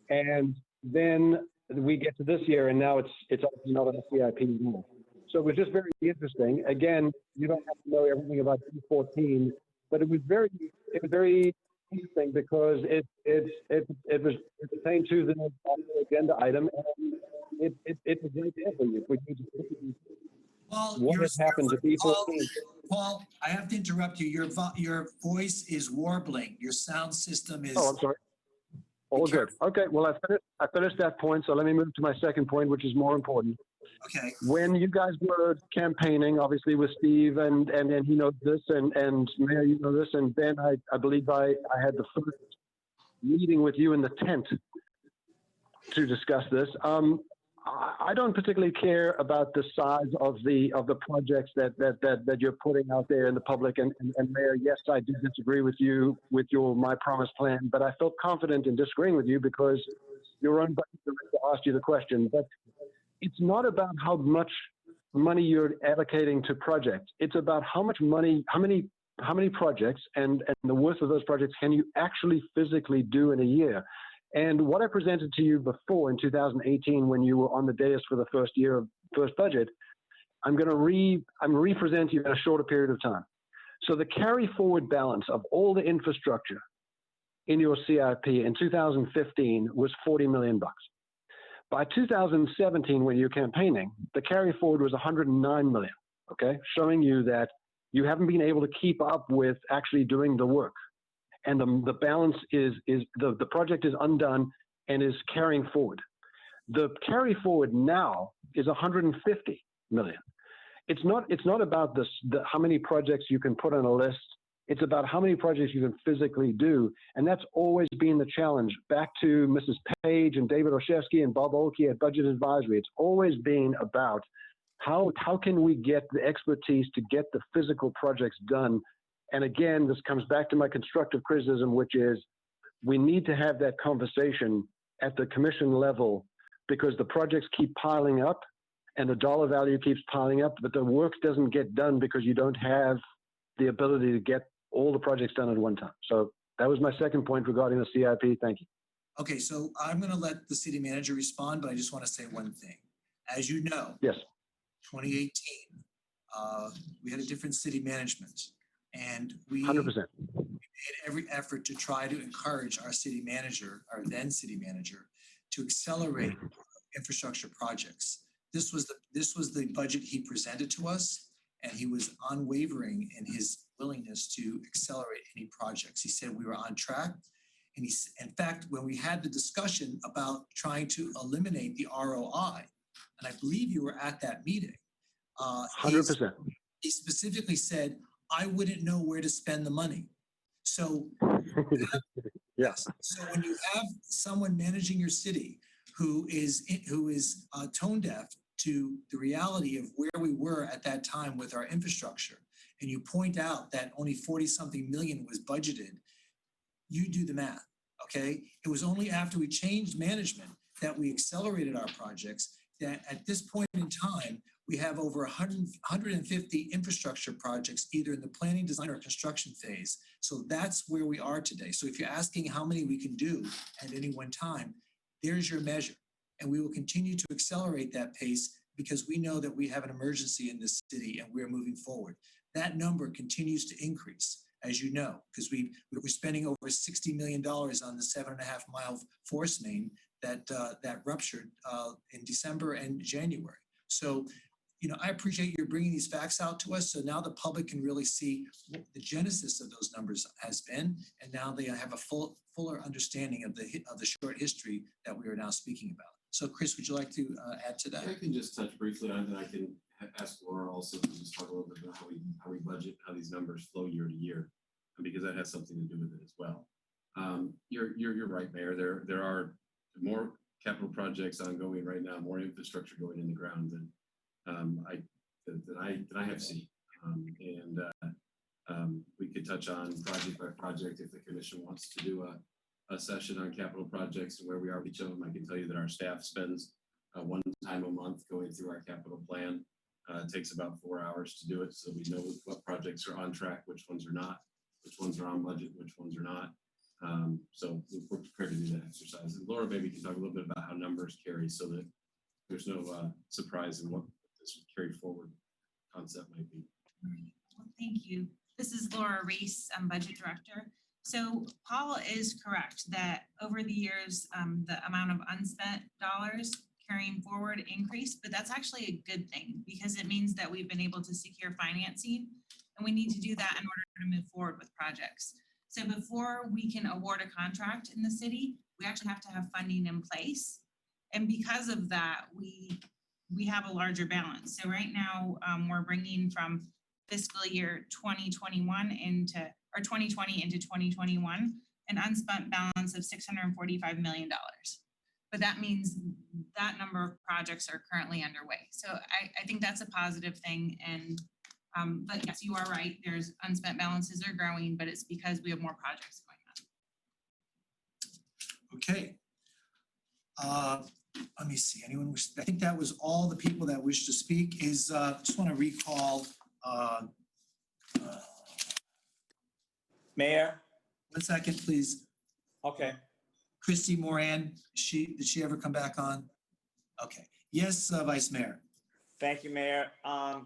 [SPEAKER 8] And then we get to this year, and now it's obviously not on the CIP anymore. So it was just very interesting. Again, you don't have to know everything about B14, but it was very interesting because it pertained to the agenda item, and it was right there for you. If we could just look at
[SPEAKER 1] Paul,
[SPEAKER 8] what has happened to B14.
[SPEAKER 1] Paul, I have to interrupt you. Your voice is warbling. Your sound system is.
[SPEAKER 8] Oh, I'm sorry. All good. Okay, well, I finished that point, so let me move to my second point, which is more important.
[SPEAKER 1] Okay.
[SPEAKER 8] When you guys were campaigning, obviously with Steve, and he knows this, and Mayor, you know this, and Ben, I believe I had the first meeting with you in the tent to discuss this. I don't particularly care about the size of the projects that you're putting out there in the public. And Mayor, yes, I do disagree with you with your My Promise plan, but I felt confident in disagreeing with you because your own budget director asked you the question. But it's not about how much money you're allocating to projects. It's about how much money, how many projects and the worth of those projects can you actually physically do in a year. And what I presented to you before in 2018, when you were on the dais for the first budget, I'm re-present to you in a shorter period of time. So the carry forward balance of all the infrastructure in your CIP in 2015 was $40 million. By 2017, when you're campaigning, the carry forward was $109 million, okay? Showing you that you haven't been able to keep up with actually doing the work. And the balance is the project is undone and is carrying forward. The carry forward now is 150 million. It's not about how many projects you can put on a list. It's about how many projects you can physically do. And that's always been the challenge. Back to Mrs. Page and David Olszewski and Bob Olkey at Budget Advisory. It's always been about how can we get the expertise to get the physical projects done. And again, this comes back to my constructive criticism, which is we need to have that conversation at the commission level because the projects keep piling up and the dollar value keeps piling up, but the work doesn't get done because you don't have the ability to get all the projects done at one time. So that was my second point regarding the CIP. Thank you.
[SPEAKER 1] Okay, so I'm going to let the city manager respond, but I just want to say one thing. As you know,
[SPEAKER 8] yes,
[SPEAKER 1] 2018, we had a different city management. And we
[SPEAKER 8] 100%.
[SPEAKER 1] made every effort to try to encourage our city manager, our then city manager, to accelerate infrastructure projects. This was the budget he presented to us, and he was unwavering in his willingness to accelerate any projects. He said we were on track. And in fact, when we had the discussion about trying to eliminate the ROI, and I believe you were at that meeting,
[SPEAKER 8] 100%.
[SPEAKER 1] He specifically said, I wouldn't know where to spend the money. So,
[SPEAKER 8] yes.
[SPEAKER 1] So when you have someone managing your city who is tone deaf to the reality of where we were at that time with our infrastructure, and you point out that only 40-something million was budgeted, you do the math, okay? It was only after we changed management that we accelerated our projects, that at this point in time, we have over 150 infrastructure projects, either in the planning, design, or construction phase. So that's where we are today. So if you're asking how many we can do at any one time, there's your measure. And we will continue to accelerate that pace because we know that we have an emergency in this city and we're moving forward. That number continues to increase, as you know, because we're spending over $60 million on the 7.5-mile force main that ruptured in December and January. So, I appreciate you bringing these facts out to us. So now the public can really see what the genesis of those numbers has been, and now they have a fuller understanding of the short history that we are now speaking about. So Chris, would you like to add to that?
[SPEAKER 5] I can just touch briefly on that. I can ask Laura also to just talk a little bit about how we budget, how these numbers flow year to year, because that has something to do with it as well. You're right, Mayor. There are more capital projects ongoing right now, more infrastructure going in the ground than I have seen. We could touch on project by project if the commission wants to do a session on capital projects and where we are with each of them. I can tell you that our staff spends one time a month going through our capital plan. It takes about 4 hours to do it, so we know what projects are on track, which ones are not, which ones are on budget, which ones are not. So we're prepared to do that exercise. And Laura maybe can talk a little bit about how numbers carry so that there's no surprise in what this carried forward concept might be.
[SPEAKER 7] Well, thank you. This is Laura Reese, I'm Budget Director. So Paul is correct that over the years, the amount of unspent dollars carrying forward increased, but that's actually a good thing because it means that we've been able to secure financing, and we need to do that in order to move forward with projects. So before we can award a contract in the city, we actually have to have funding in place. And because of that, we have a larger balance. So right now, we're bringing from fiscal year 2021 into, or 2020 into 2021, an unspent balance of $645 million. But that means that number of projects are currently underway. So I think that's a positive thing. And but yes, you are right. There's unspent balances are growing, but it's because we have more projects going on.
[SPEAKER 1] Okay. Let me see, anyone wish, I think that was all the people that wish to speak. Is, just want to recall,
[SPEAKER 4] Mayor?
[SPEAKER 1] 1 second, please.
[SPEAKER 4] Okay.
[SPEAKER 1] Christy Moran, did she ever come back on? Okay. Yes, Vice Mayor.
[SPEAKER 4] Thank you, Mayor.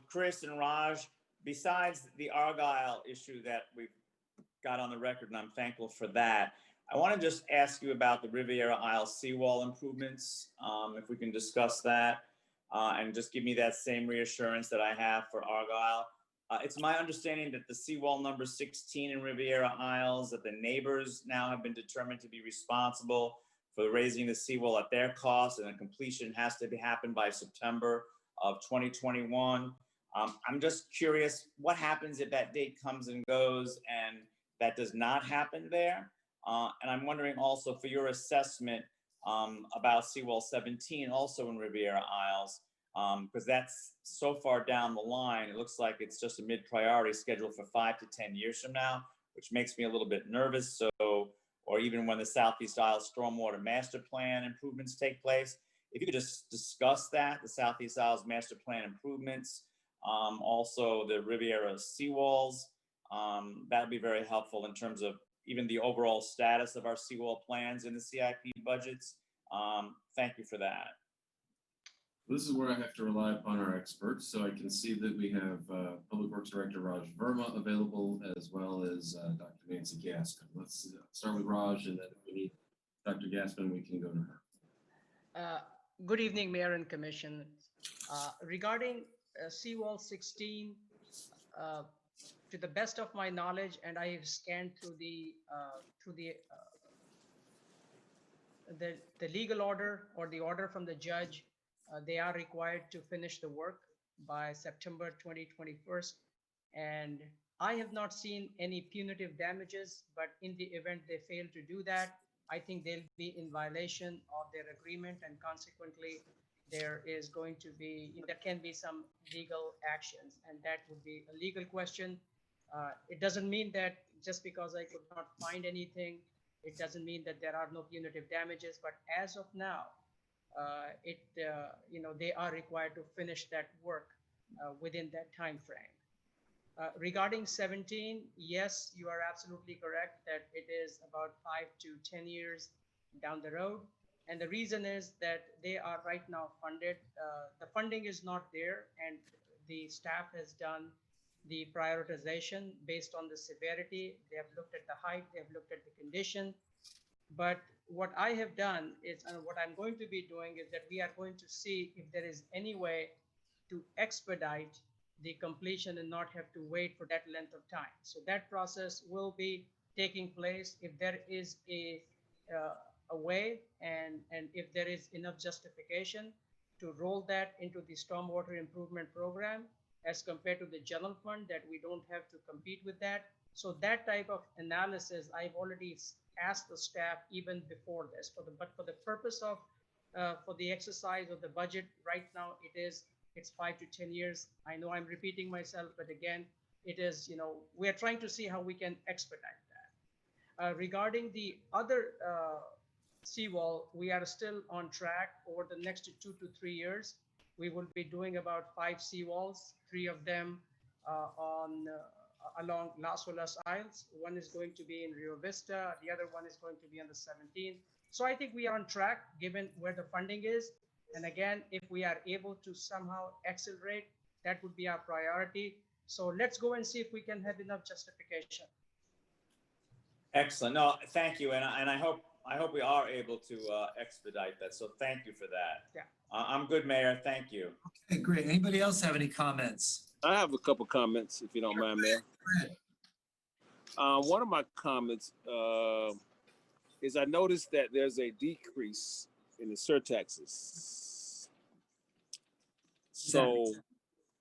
[SPEAKER 4] Chris and Raj, besides the Argyle issue that we've got on the record, and I'm thankful for that, I want to just ask you about the Riviera Isle seawall improvements, if we can discuss that, and just give me that same reassurance that I have for Argyle. It's my understanding that the seawall number 16 in Riviera Isles, that the neighbors now have been determined to be responsible for raising the seawall at their cost, and the completion has to happen by September of 2021. I'm just curious, what happens if that date comes and goes and that does not happen there? And I'm wondering also for your assessment about seawall 17, also in Riviera Isles, because that's so far down the line. It looks like it's just a mid-priority scheduled for 5 to 10 years from now, which makes me a little bit nervous. So, or even when the Southeast Isles Stormwater Master Plan improvements take place, if you could just discuss that, the Southeast Isles Master Plan improvements, also the Riviera seawalls, that would be very helpful in terms of even the overall status of our seawall plans in the CIP budgets. Thank you for that.
[SPEAKER 5] This is where I have to rely upon our experts. So I can see that we have Public Works Director Raj Verma available, as well as Dr. Nancy Gaspin. Let's start with Raj, and then if we need Dr. Gaspin, we can go to her.
[SPEAKER 11] Good evening, Mayor and Commission. Regarding Seawall 16, to the best of my knowledge, and I have scanned through the legal order or the order from the judge, they are required to finish the work by September 2021. And I have not seen any punitive damages, but in the event they fail to do that, I think they'll be in violation of their agreement, and consequently, there is going to be, there can be some legal actions, and that would be a legal question. It doesn't mean that just because I could not find anything, it doesn't mean that there are no punitive damages, but as of now, they are required to finish that work within that time frame. Regarding 17, yes, you are absolutely correct that it is about 5 to 10 years down the road. And the reason is that they are right now funded. The funding is not there, and the staff has done the prioritization based on the severity. They have looked at the height, they have looked at the condition. But what I have done is, and what I'm going to be doing is that we are going to see if there is any way to expedite the completion and not have to wait for that length of time. So that process will be taking place. If there is away, and if there is enough justification to roll that into the stormwater improvement program as compared to the general fund, that we don't have to compete with that. So that type of analysis, I've already asked the staff even before this. But for the purpose of for the exercise of the budget right now, it's 5 to 10 years. I know I'm repeating myself, but again, it is, we are trying to see how we can expedite that. Regarding the other seawall, we are still on track. Over the next 2 to 3 years, we will be doing about 5 seawalls, 3 of them along Las Olas Isles. One is going to be in Rio Vista. The other one is going to be on the 17th. So I think we are on track given where the funding is. And again, if we are able to somehow accelerate, that would be our priority. So let's go and see if we can have enough justification.
[SPEAKER 4] Excellent. No, thank you. And I hope we are able to expedite that. So thank you for that.
[SPEAKER 11] Yeah.
[SPEAKER 4] I'm good, Mayor. Thank you.
[SPEAKER 1] Okay, great. Anybody else have any comments?
[SPEAKER 9] I have a couple comments, if you don't mind, Mayor.
[SPEAKER 1] Go ahead.
[SPEAKER 9] One of my comments is I noticed that there's a decrease in the surtaxes. So,
[SPEAKER 1] What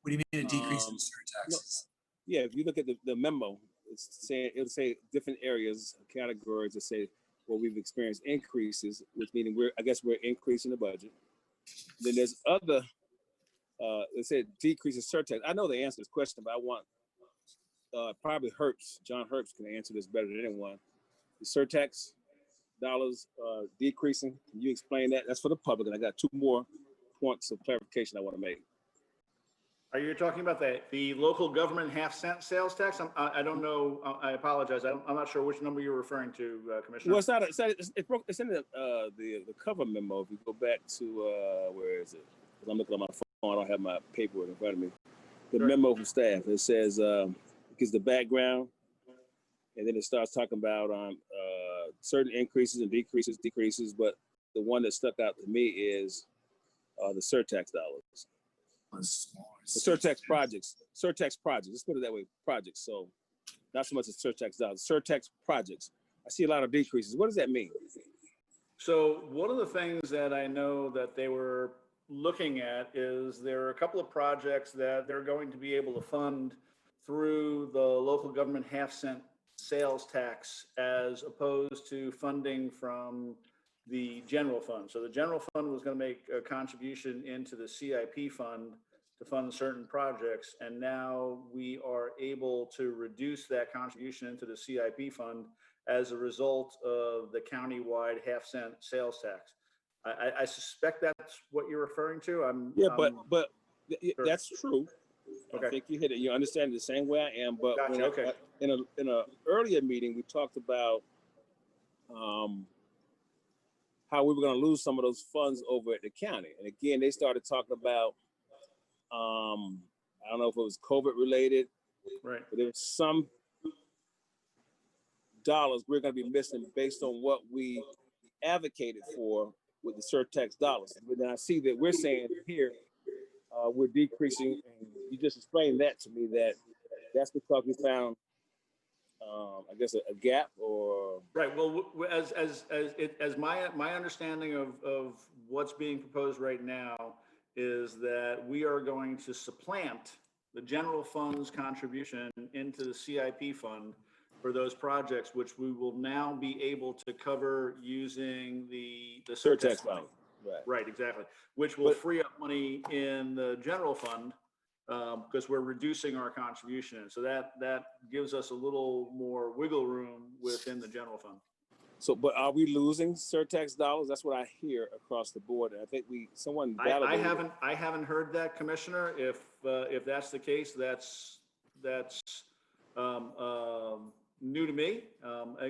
[SPEAKER 1] do you mean a decrease in surtaxes?
[SPEAKER 9] yeah, if you look at the memo, it'll say different areas, categories that say, well, we've experienced increases, which meaning I guess we're increasing the budget. Then there's other, let's say decrease in surtax. I know the answer to this question, but I want probably John Herbst can answer this better than anyone. The surtax dollars decreasing. Can you explain that? That's for the public, and I got 2 more points of clarification I want to make.
[SPEAKER 6] Are you talking about the local government half-cent sales tax? I don't know. I apologize. I'm not sure which number you're referring to, Commissioner.
[SPEAKER 9] Well, it's in the cover memo. If you go back to where is it? Because I'm looking at my phone. I don't have my paperwork in front of me. The
[SPEAKER 6] Sure.
[SPEAKER 9] memo from staff. It says it gives the background, and then it starts talking about certain increases and decreases. But the one that stuck out to me is the surtax dollars. The surtax projects. Let's put it that way, projects. So not so much as surtax dollars, surtax projects. I see a lot of decreases. What does that mean?
[SPEAKER 6] So one of the things that I know that they were looking at is there are a couple of projects that they're going to be able to fund through the local government half-cent sales tax as opposed to funding from the general fund. So the general fund was going to make a contribution into the CIP fund to fund certain projects, and now we are able to reduce that contribution into the CIP fund as a result of the countywide half-cent sales tax. I suspect that's what you're referring to.
[SPEAKER 9] But
[SPEAKER 6] Sure.
[SPEAKER 9] that's true.
[SPEAKER 6] Okay.
[SPEAKER 9] I think you hit it. You understand it the same way I am. But
[SPEAKER 6] Gotcha, okay.
[SPEAKER 9] in a earlier meeting, we talked about how we were going to lose some of those funds over at the county. And again, they started talking about, I don't know if it was COVID related,
[SPEAKER 6] Right.
[SPEAKER 9] but there was some dollars we're going to be missing based on what we advocated for with the surtax dollars. But then I see that we're saying here, we're decreasing, and you just explained that to me, that's because we found, I guess, a gap or.
[SPEAKER 6] Right. Well, as my understanding of what's being proposed right now is that we are going to supplant the general fund's contribution into the CIP fund for those projects, which we will now be able to cover using the surtax money. Right, exactly. Which will free up money in the general fund because we're reducing our contribution. So that gives us a little more wiggle room within the general fund.
[SPEAKER 9] So, but are we losing surtax dollars? That's what I hear across the board. And I think someone validated.
[SPEAKER 6] I haven't heard that, Commissioner. If that's the case, that's new to me.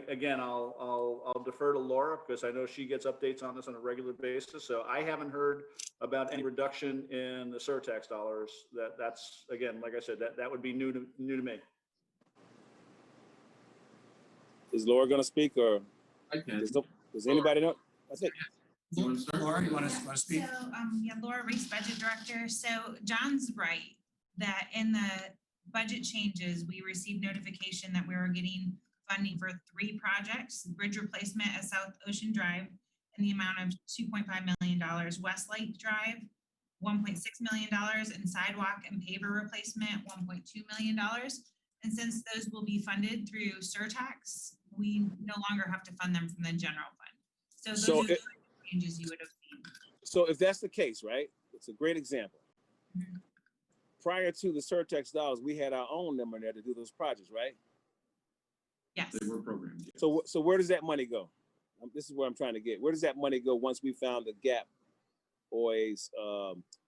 [SPEAKER 6] Again, I'll defer to Laura because I know she gets updates on this on a regular basis. So I haven't heard about any reduction in the surtax dollars. That's again, like I said, that would be new to me.
[SPEAKER 9] Is Laura going to speak, or
[SPEAKER 5] I can.
[SPEAKER 9] does anybody know? I think.
[SPEAKER 5] You want to start?
[SPEAKER 1] Laura, you want to speak?
[SPEAKER 7] So, Laura Reese, Budget Director. So John's right that in the budget changes, we received notification that we were getting funding for 3 projects: bridge replacement at South Ocean Drive, in the amount of $2.5 million. Westlake Drive, $1.6 million, and sidewalk and paver replacement, $1.2 million. And since those will be funded through surtax, we no longer have to fund them from the general fund. So those
[SPEAKER 9] So
[SPEAKER 7] are the changes you would have seen.
[SPEAKER 9] So if that's the case, right, it's a great example.
[SPEAKER 7] Mhm.
[SPEAKER 9] Prior to the surtax dollars, we had our own number there to do those projects, right?
[SPEAKER 7] Yes.
[SPEAKER 5] They were programmed. Yes.
[SPEAKER 9] So where does that money go? This is where I'm trying to get. Where does that money go once we found a gap or a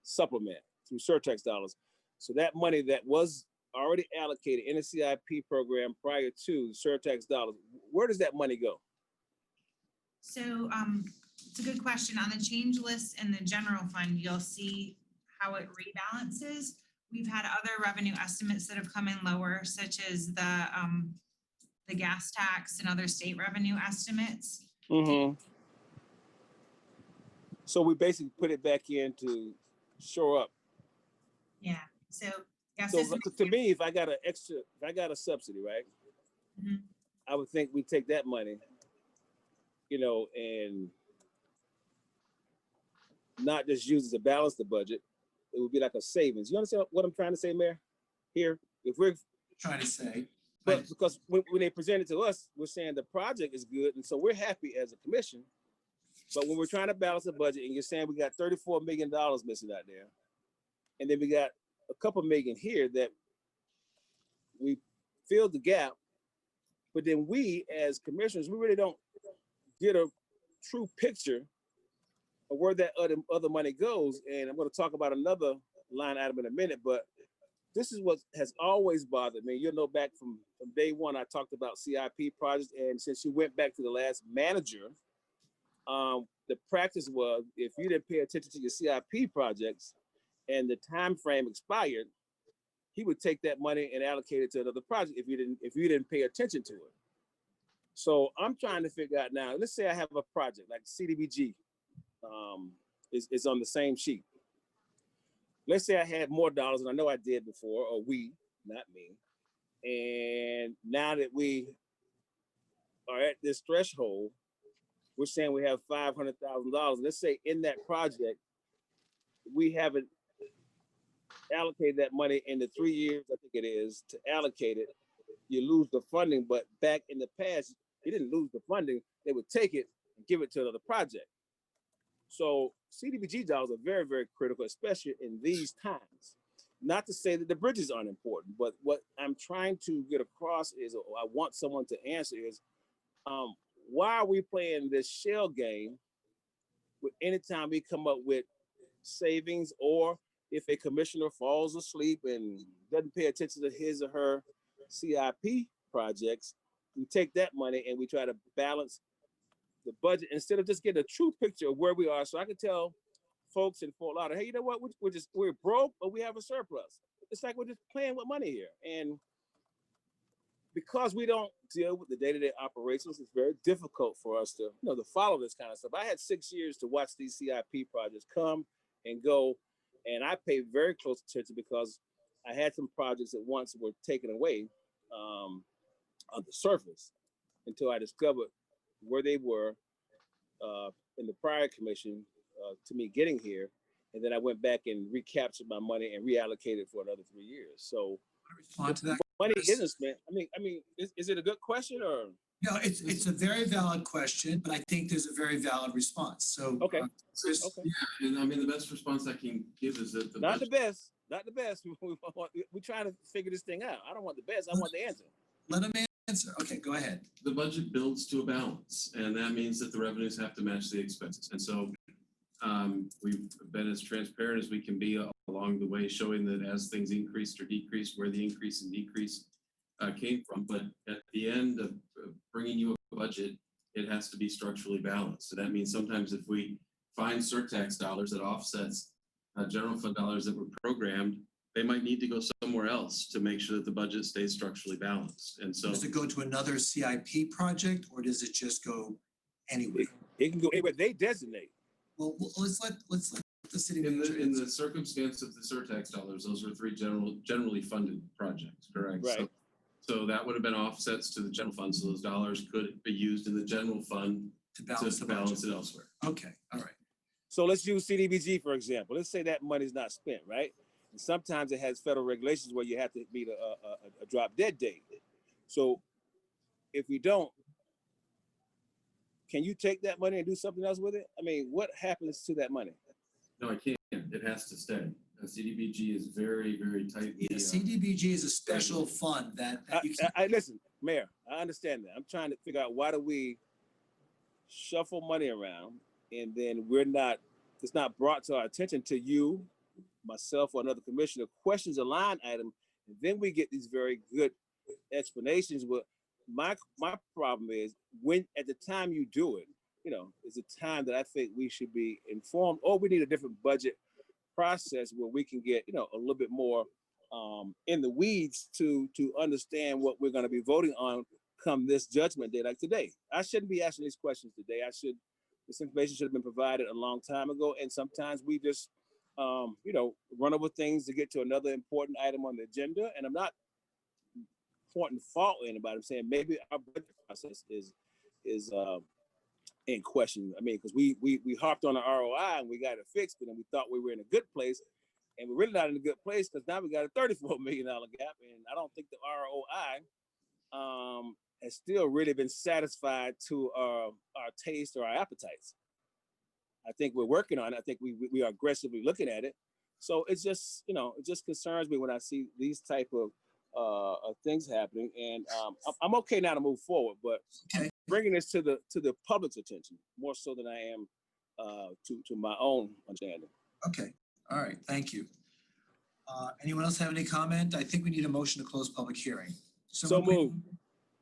[SPEAKER 9] supplement through surtax dollars? So that money that was already allocated in the CIP program prior to surtax dollars, where does that money go?
[SPEAKER 7] So it's a good question. On the change list in the general fund, you'll see how it rebalances. We've had other revenue estimates that have come in lower, such as the gas tax and other state revenue estimates.
[SPEAKER 9] Mm-hmm. So we basically put it back in to shore up.
[SPEAKER 7] Yeah, so gas
[SPEAKER 9] So
[SPEAKER 7] estimates.
[SPEAKER 9] to me, if I got a subsidy, right?
[SPEAKER 7] Mhm.
[SPEAKER 9] I would think we take that money, and not just use it to balance the budget. It would be like a savings. You understand what I'm trying to say, Mayor? Here, if we're
[SPEAKER 1] Trying to say.
[SPEAKER 9] but because when they present it to us, we're saying the project is good, and so we're happy as a commission. But when we're trying to balance the budget, and you're saying we got $34 million missing out there, and then we got a couple million here that we filled the gap, but then we as commissioners, we really don't get a true picture of where that other money goes. And I'm going to talk about another line item in a minute, but this is what has always bothered me. You'll know back from day one, I talked about CIP projects, and since you went back to the last manager, the practice was if you didn't pay attention to your CIP projects and the time frame expired, he would take that money and allocate it to another project if you didn't pay attention to it. So I'm trying to figure out now, let's say I have a project like CDBG is on the same sheet. Let's say I had more dollars, and I know I did before, or we, not me. And now that we are at this threshold, we're saying we have $500,000. Let's say in that project, we haven't allocated that money in the 3 years, I think it is, to allocate it. You lose the funding, but back in the past, you didn't lose the funding. They would take it and give it to another project. So CDBG dollars are very, very critical, especially in these times. Not to say that the bridges aren't important, but what I'm trying to get across is, or I want someone to answer is, why are we playing this shell game with anytime we come up with savings, or if a commissioner falls asleep and doesn't pay attention to his or her CIP projects, we take that money and we try to balance the budget instead of just getting a true picture of where we are. So I can tell folks in Fort Lauderdale, hey, you know what? We're broke, but we have a surplus. It's like we're just playing with money here. And because we don't deal with the day-to-day operations, it's very difficult for us to, to follow this kind of stuff. I had 6 years to watch these CIP projects come and go, and I paid very close attention because I had some projects that once were taken away on the surface until I discovered where they were in the prior commission to me getting here. And then I went back and recaptured my money and reallocated for another 3 years. So
[SPEAKER 1] Respond to that.
[SPEAKER 9] money isn't spent. I mean, is it a good question or?
[SPEAKER 1] No, it's a very valid question, but I think there's a very valid response. So.
[SPEAKER 9] Okay.
[SPEAKER 1] Chris,
[SPEAKER 9] Okay.
[SPEAKER 5] Yeah, and I mean, the best response I can give is that the
[SPEAKER 9] Not
[SPEAKER 5] budget,
[SPEAKER 9] the best. Not the best. We're trying to figure this thing out. I don't want the best. I want the answer.
[SPEAKER 1] let him answer. Okay, go ahead.
[SPEAKER 5] the budget builds to a balance, and that means that the revenues have to match the expenses. And so we've been as transparent as we can be along the way, showing that as things increased or decreased, where the increase and decrease came from. But at the end of bringing you a budget, it has to be structurally balanced. So that means sometimes if we find surtax dollars that offsets general fund dollars that were programmed, they might need to go somewhere else to make sure that the budget stays structurally balanced. And so
[SPEAKER 1] Does it go to another CIP project or does it just go anywhere?
[SPEAKER 9] It can go anywhere they designate.
[SPEAKER 1] Well, let's let the city
[SPEAKER 5] in
[SPEAKER 1] manager
[SPEAKER 5] the
[SPEAKER 1] answer.
[SPEAKER 5] circumstance of the surtax dollars, those were three generally funded projects, correct?
[SPEAKER 9] Right.
[SPEAKER 5] So that would have been offsets to the general fund. So those dollars could be used in the general fund
[SPEAKER 1] To balance
[SPEAKER 5] to
[SPEAKER 1] the budget.
[SPEAKER 5] balance it elsewhere.
[SPEAKER 1] Okay, all right.
[SPEAKER 9] So let's use CDBG, for example. Let's say that money's not spent, right? And sometimes it has federal regulations where you have to meet a drop dead date. So if we don't, can you take that money and do something else with it? I mean, what happens to that money?
[SPEAKER 5] No, I can't. It has to stay. CDBG is very, very tight.
[SPEAKER 1] Yeah, CDBG is a special fund that you can't.
[SPEAKER 9] I listen, Mayor, I understand that. I'm trying to figure out why do we shuffle money around and then it's not brought to our attention to you, myself, or another commissioner, questions a line item, and then we get these very good explanations. But my problem is when at the time you do it, is a time that I think we should be informed, or we need a different budget process where we can get, a little bit more in the weeds to understand what we're going to be voting on come this judgment day like today. I shouldn't be asking these questions today. This information should have been provided a long time ago. And sometimes we just, run over things to get to another important item on the agenda. And I'm not pointing fault at anybody. I'm saying maybe our budget process is in question. I mean, because we harped on the ROI and we got it fixed, and then we thought we were in a good place, and we're really not in a good place because now we got a $34 million gap, and I don't think the ROI has still really been satisfied to our taste or our appetites. I think we're working on it. I think we are aggressively looking at it. So it's just, it just concerns me when I see these type of things happening, and I'm okay now to move forward, but
[SPEAKER 1] Okay.
[SPEAKER 9] bringing this to the public's attention more so than I am to my own understanding.
[SPEAKER 1] Okay, all right, thank you. Anyone else have any comment? I think we need a motion to close public hearing.
[SPEAKER 9] So moved.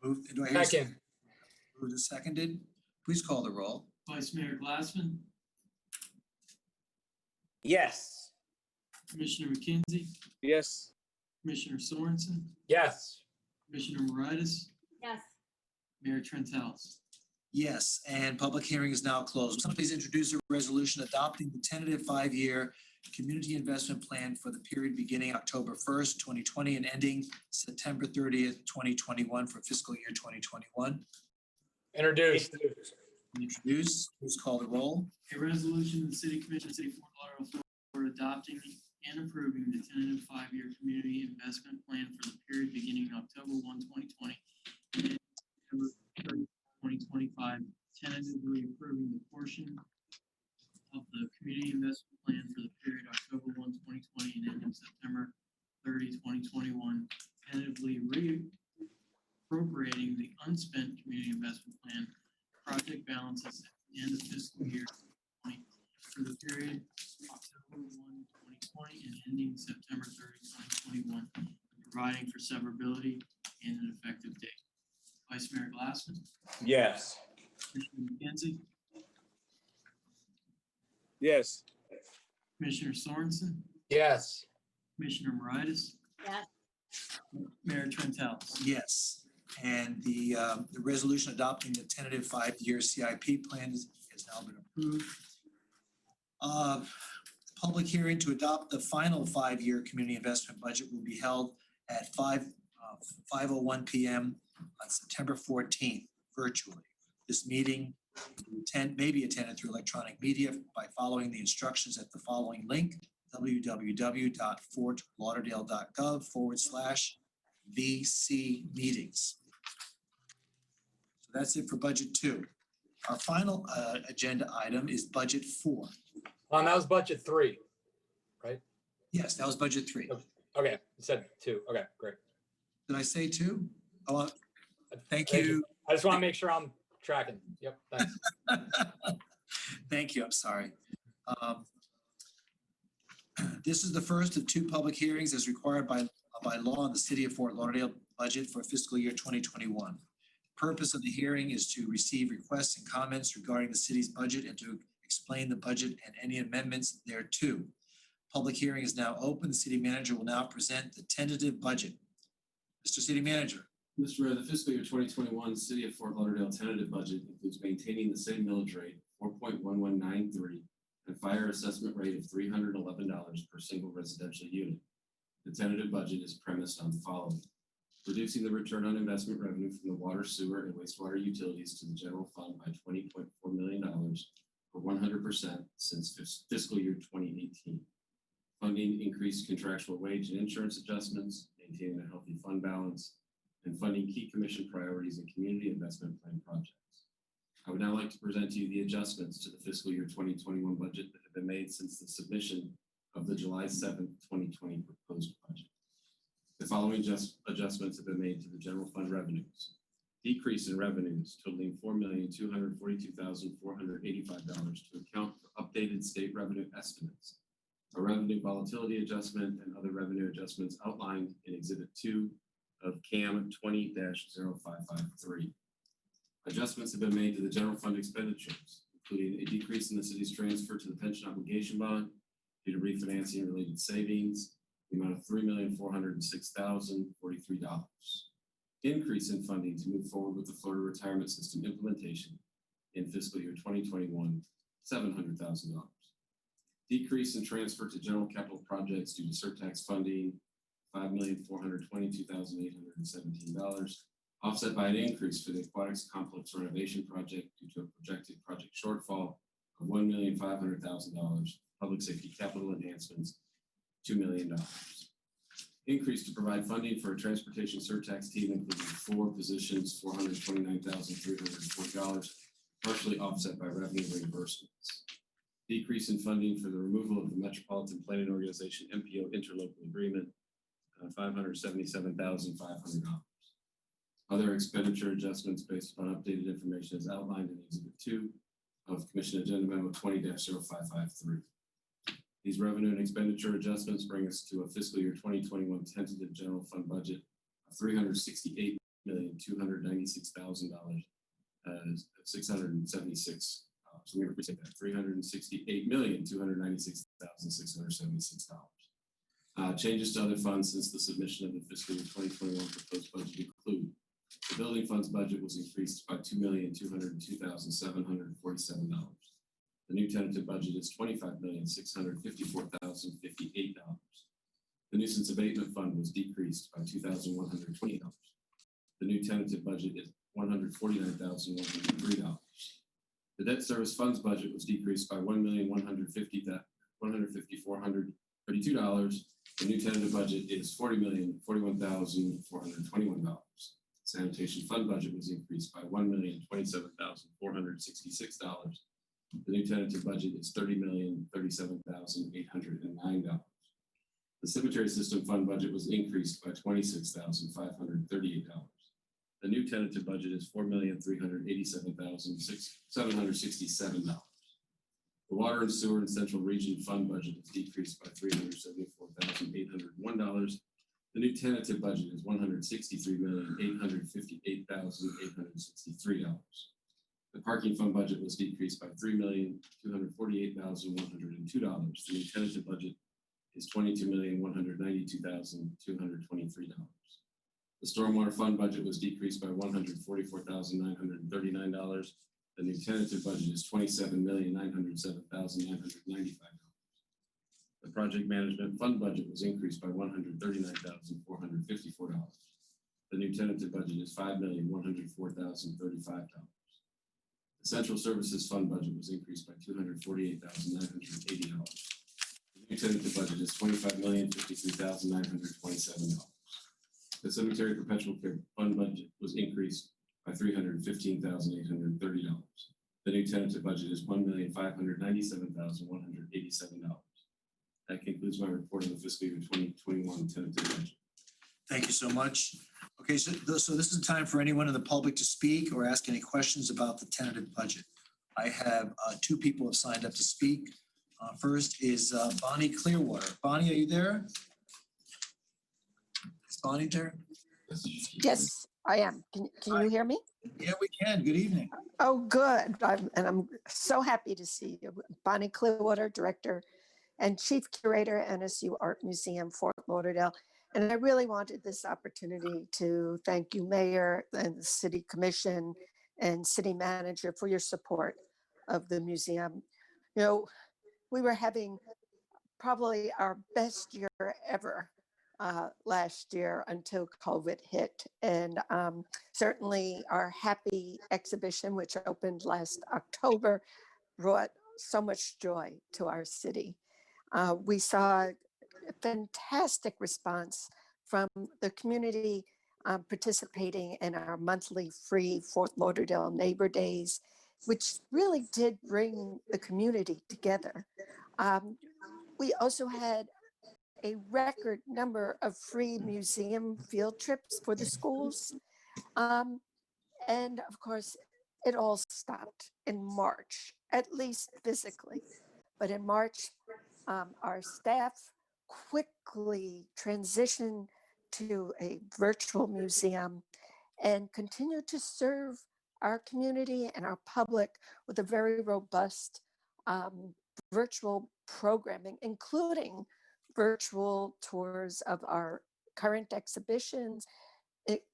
[SPEAKER 1] Moved. Do I hear a second? Moved and seconded. Please call the roll.
[SPEAKER 2] Vice Mayor Glassman,
[SPEAKER 4] Yes.
[SPEAKER 2] Commissioner McKenzie,
[SPEAKER 9] Yes.
[SPEAKER 2] Commissioner Sorensen,
[SPEAKER 4] Yes.
[SPEAKER 2] Commissioner Moritas,
[SPEAKER 3] Yes.
[SPEAKER 2] Mayor Trent House.
[SPEAKER 1] Yes, and public hearing is now closed. Someone please introduce a resolution adopting the tentative 5-year community investment plan for the period beginning October 1st, 2020 and ending September 30th, 2021 for fiscal year 2021.
[SPEAKER 4] Introduced.
[SPEAKER 1] Introduce, please call the roll.
[SPEAKER 2] A resolution of the City Commission, City of Fort Lauderdale, Florida, adopting and approving the tentative 5-year community investment plan for the period beginning October 1, 2020 and September 30, 2025, tentatively approving the portion of the community investment plan for the period October 1, 2020 and ending September 30, 2021, tentatively reappropriating the unspent community investment plan project balances at the end of fiscal year 2020 for the period October 1, 2020 and ending September 30, 2021, providing for severability and an effective date. Vice Mayor Glassman,
[SPEAKER 4] Yes.
[SPEAKER 2] Commissioner McKenzie,
[SPEAKER 9] Yes.
[SPEAKER 2] Commissioner Sorensen,
[SPEAKER 4] Yes.
[SPEAKER 2] Commissioner Moritas,
[SPEAKER 3] Yes.
[SPEAKER 2] Mayor Trent House.
[SPEAKER 1] Yes, and the resolution adopting the tentative 5-year CIP plan has now been approved. Public hearing to adopt the final 5-year community investment budget will be held at 5:01 p.m. on September 14th, virtually. This meeting may be attended through electronic media by following the instructions at the following link, www.fortlauderdale.gov/VC meetings. So that's it for budget 2. Our final agenda item is budget 4.
[SPEAKER 12] That was budget 3, right?
[SPEAKER 1] Yes, that was budget 3.
[SPEAKER 12] Okay, you said 2. Okay, great.
[SPEAKER 1] Did I say 2? Oh, thank
[SPEAKER 12] Thank
[SPEAKER 1] you.
[SPEAKER 12] I just want to make sure I'm tracking. Yep, thanks.
[SPEAKER 1] Thank you, I'm sorry. This is the first of 2 public hearings as required by law in the City of Fort Lauderdale budget for fiscal year 2021. Purpose of the hearing is to receive requests and comments regarding the city's budget and to explain the budget and any amendments thereto. Public hearing is now open. The city manager will now present the tentative budget. Mr. City Manager.
[SPEAKER 5] Mr. Mayor, the fiscal year 2021 City of Fort Lauderdale tentative budget includes maintaining the same millage rate, 4.1193, and fire assessment rate of $311 per single residential unit. The tentative budget is premised on the following. reducing the return on investment revenue from the water, sewer, and wastewater utilities to the general fund by $20.4 million or 100% since fiscal year 2018. Funding increased contractual wage and insurance adjustments, maintaining a healthy fund balance, and funding key commission priorities and community investment plan projects. I would now like to present to you the adjustments to the fiscal year 2021 budget that have been made since the submission of the July 7th, 2020 proposed budget. The following adjustments have been made to the general fund revenues. Decrease in revenues totaling $4,242,485 to account for updated state revenue estimates, a revenue volatility adjustment, and other revenue adjustments outlined in Exhibit 2 of CAM 20-0553. Adjustments have been made to the general fund expenditures, including a decrease in the city's transfer to the pension obligation bond due to refinancing and related savings, the amount of $3,406,043. Increase in funding to move forward with the Florida Retirement System implementation in fiscal year 2021, $700,000. Decrease in transfer to general capital projects due to surtax funding, $5,422,817, offset by an increase for the aquatics complex renovation project due to a projected project shortfall of $1,500,000, public safety capital enhancements, $2 million. Increase to provide funding for a transportation surtax team, including 4 positions, $429,340, partially offset by revenue reimbursements. Decrease in funding for the removal of the Metropolitan Planning Organization MPO interlocal agreement, $577,500. Other expenditure adjustments based upon updated information as outlined in Exhibit 2 of Commission Agenda Memo 20-0553. These revenue and expenditure adjustments bring us to a fiscal year 2021 tentative general fund budget of $368,296,676. So we represent that $368,296,676. Changes to other funds since the submission of the fiscal year 2021 proposed budget include the building funds budget was increased by $2,202,747. The new tentative budget is $25,654,058. The nuisance abatement fund was decreased by $2,120. The new tentative budget is $149,103. The debt service funds budget was decreased by $1,154,32. The new tentative budget is $40,041,421. Sanitation fund budget was increased by $1,027,466. The new tentative budget is $30,037,809. The cemetery system fund budget was increased by $26,538. The new tentative budget is $4,387,767. The water and sewer and central region fund budget is decreased by $374,801. The new tentative budget is $163,858,863. The parking fund budget was decreased by $3,248,102. The new tentative budget is $22,192,223. The stormwater fund budget was decreased by $144,939. The new tentative budget is $27,907,995. The project management fund budget was increased by $139,454. The new tentative budget is $5,104,035. The central services fund budget was increased by $248,980. The new tentative budget is $25,053,927. The cemetery perpetual care fund budget was increased by $315,830. The new tentative budget is $1,597,187. That concludes my report on the fiscal year 2021 tentative budget.
[SPEAKER 1] Thank you so much. Okay, so this is time for anyone in the public to speak or ask any questions about the tentative budget. I have 2 people have signed up to speak. First is Bonnie Clearwater. Bonnie, are you there? Is Bonnie there?
[SPEAKER 13] Yes, I am. Can you hear me?
[SPEAKER 1] Yeah, we can. Good evening.
[SPEAKER 13] Oh, good. I'm so happy to see you. Bonnie Clearwater, Director and Chief Curator, NSU Art Museum, Fort Lauderdale. And I really wanted this opportunity to thank you, Mayor, and the City Commission and City Manager for your support of the museum. You know, we were having probably our best year ever last year until COVID hit. And certainly our Happy exhibition, which opened last October, brought so much joy to our city. We saw a fantastic response from the community participating in our monthly free Fort Lauderdale Neighbor Days, which really did bring the community together. We also had a record number of free museum field trips for the schools. And of course, it all stopped in March, at least physically. But in March, our staff quickly transitioned to a virtual museum and continue to serve our community and our public with a very robust virtual programming, including virtual tours of our current exhibitions,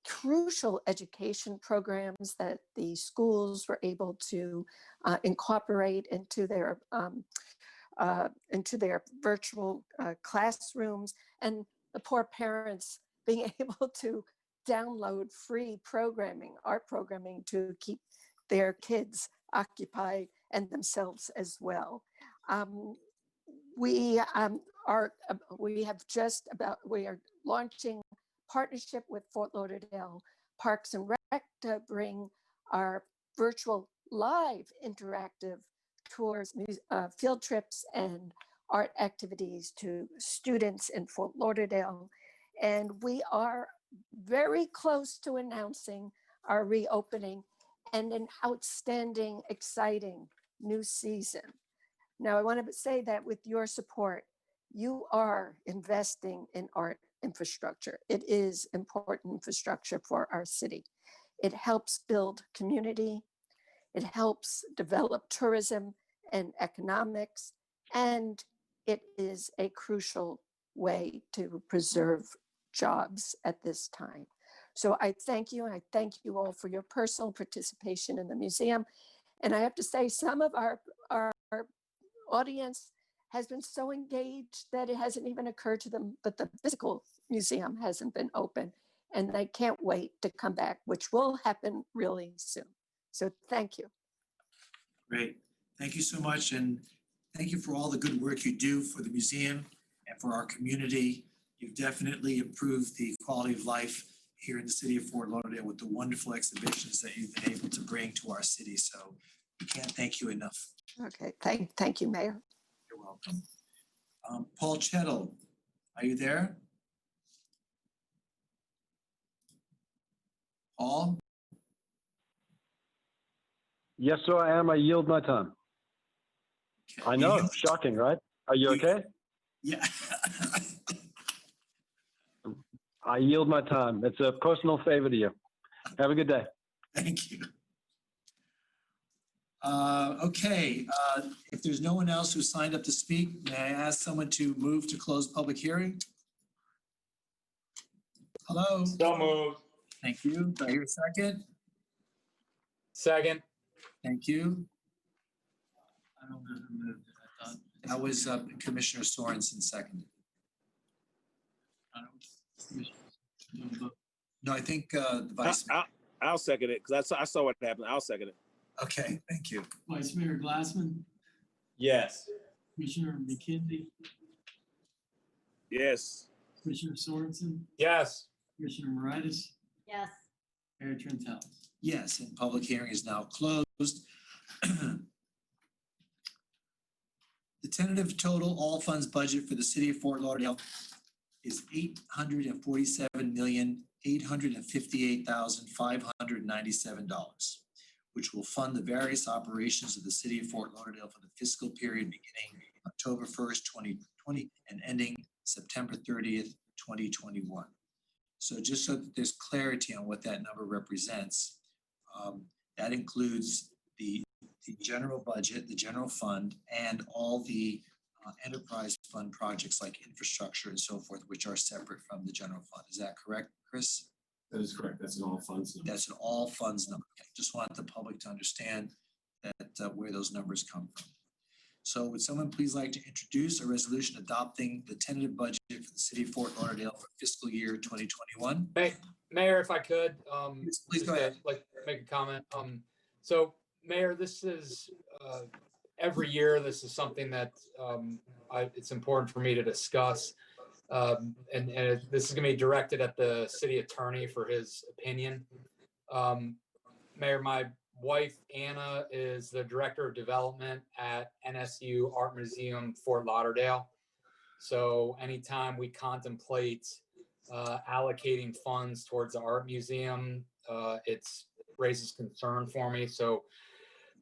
[SPEAKER 13] crucial education programs that the schools were able to incorporate into their virtual classrooms, and the poor parents being able to download free programming, art programming, to keep their kids occupied and themselves as well. We are launching partnership with Fort Lauderdale Parks and Rec to bring our virtual live interactive tours, field trips, and art activities to students in Fort Lauderdale. And we are very close to announcing our reopening and an outstanding, exciting new season. Now, I want to say that with your support, you are investing in art infrastructure. It is important infrastructure for our city. It helps build community. It helps develop tourism and economics, and it is a crucial way to preserve jobs at this time. So I thank you, and I thank you all for your personal participation in the museum. And I have to say, some of our audience has been so engaged that it hasn't even occurred to them, but the physical museum hasn't been open, and they can't wait to come back, which will happen really soon. So thank you.
[SPEAKER 1] Great. Thank you so much. And thank you for all the good work you do for the museum and for our community. You've definitely improved the quality of life here in the city of Fort Lauderdale with the wonderful exhibitions that you've been able to bring to our city. So we can't thank you enough.
[SPEAKER 13] Okay, thank you, Mayor.
[SPEAKER 1] You're welcome. Paul Chettle, are you there? Paul?
[SPEAKER 8] Yes, sir, I am. I yield my time.
[SPEAKER 1] Okay.
[SPEAKER 8] I know, shocking, right? Are you okay?
[SPEAKER 1] Yeah.
[SPEAKER 8] I yield my time. It's a personal favor to you. Have a good day.
[SPEAKER 1] Thank you. Okay, if there's no one else who signed up to speak, may I ask someone to move to close public hearing? Hello?
[SPEAKER 4] So moved.
[SPEAKER 1] Thank you. Do I hear a second?
[SPEAKER 12] Second.
[SPEAKER 1] Thank you.
[SPEAKER 2] I don't know who moved it. I thought.
[SPEAKER 1] That was Commissioner Sorensen seconded.
[SPEAKER 2] I don't.
[SPEAKER 1] No, I think the Vice Mayor.
[SPEAKER 9] I'll second it because I saw what happened. I'll second it.
[SPEAKER 1] Okay, thank you.
[SPEAKER 2] Vice Mayor Glassman,
[SPEAKER 4] Yes.
[SPEAKER 2] Commissioner McKenzie,
[SPEAKER 9] Yes.
[SPEAKER 2] Commissioner Sorensen,
[SPEAKER 12] Yes.
[SPEAKER 2] Commissioner Moritas,
[SPEAKER 3] Yes.
[SPEAKER 2] Mayor Trentalles.
[SPEAKER 1] Yes, and public hearing is now closed. The tentative total all funds budget for the city of Fort Lauderdale is $847,858,597, which will fund the various operations of the city of Fort Lauderdale for the fiscal period beginning October 1st, 2020 and ending September 30th, 2021. So just so that there's clarity on what that number represents, that includes the general budget, the general fund, and all the enterprise fund projects like infrastructure and so forth, which are separate from the general fund. Is that correct, Chris?
[SPEAKER 5] That is correct. That's an all funds number.
[SPEAKER 1] That's an all funds number. Okay. Just want the public to understand that where those numbers come from. So would someone please like to introduce a resolution adopting the tentative budget for the city of Fort Lauderdale for fiscal year 2021?
[SPEAKER 12] Mayor, if I could,
[SPEAKER 1] Please
[SPEAKER 12] just
[SPEAKER 1] go ahead.
[SPEAKER 12] like make a comment. So Mayor, this is every year. This is something that it's important for me to discuss, this is going to be directed at the city attorney for his opinion. Mayor, my wife Anna is the director of development at NSU Art Museum Fort Lauderdale. So anytime we contemplate allocating funds towards the art museum, it's raises concern for me. So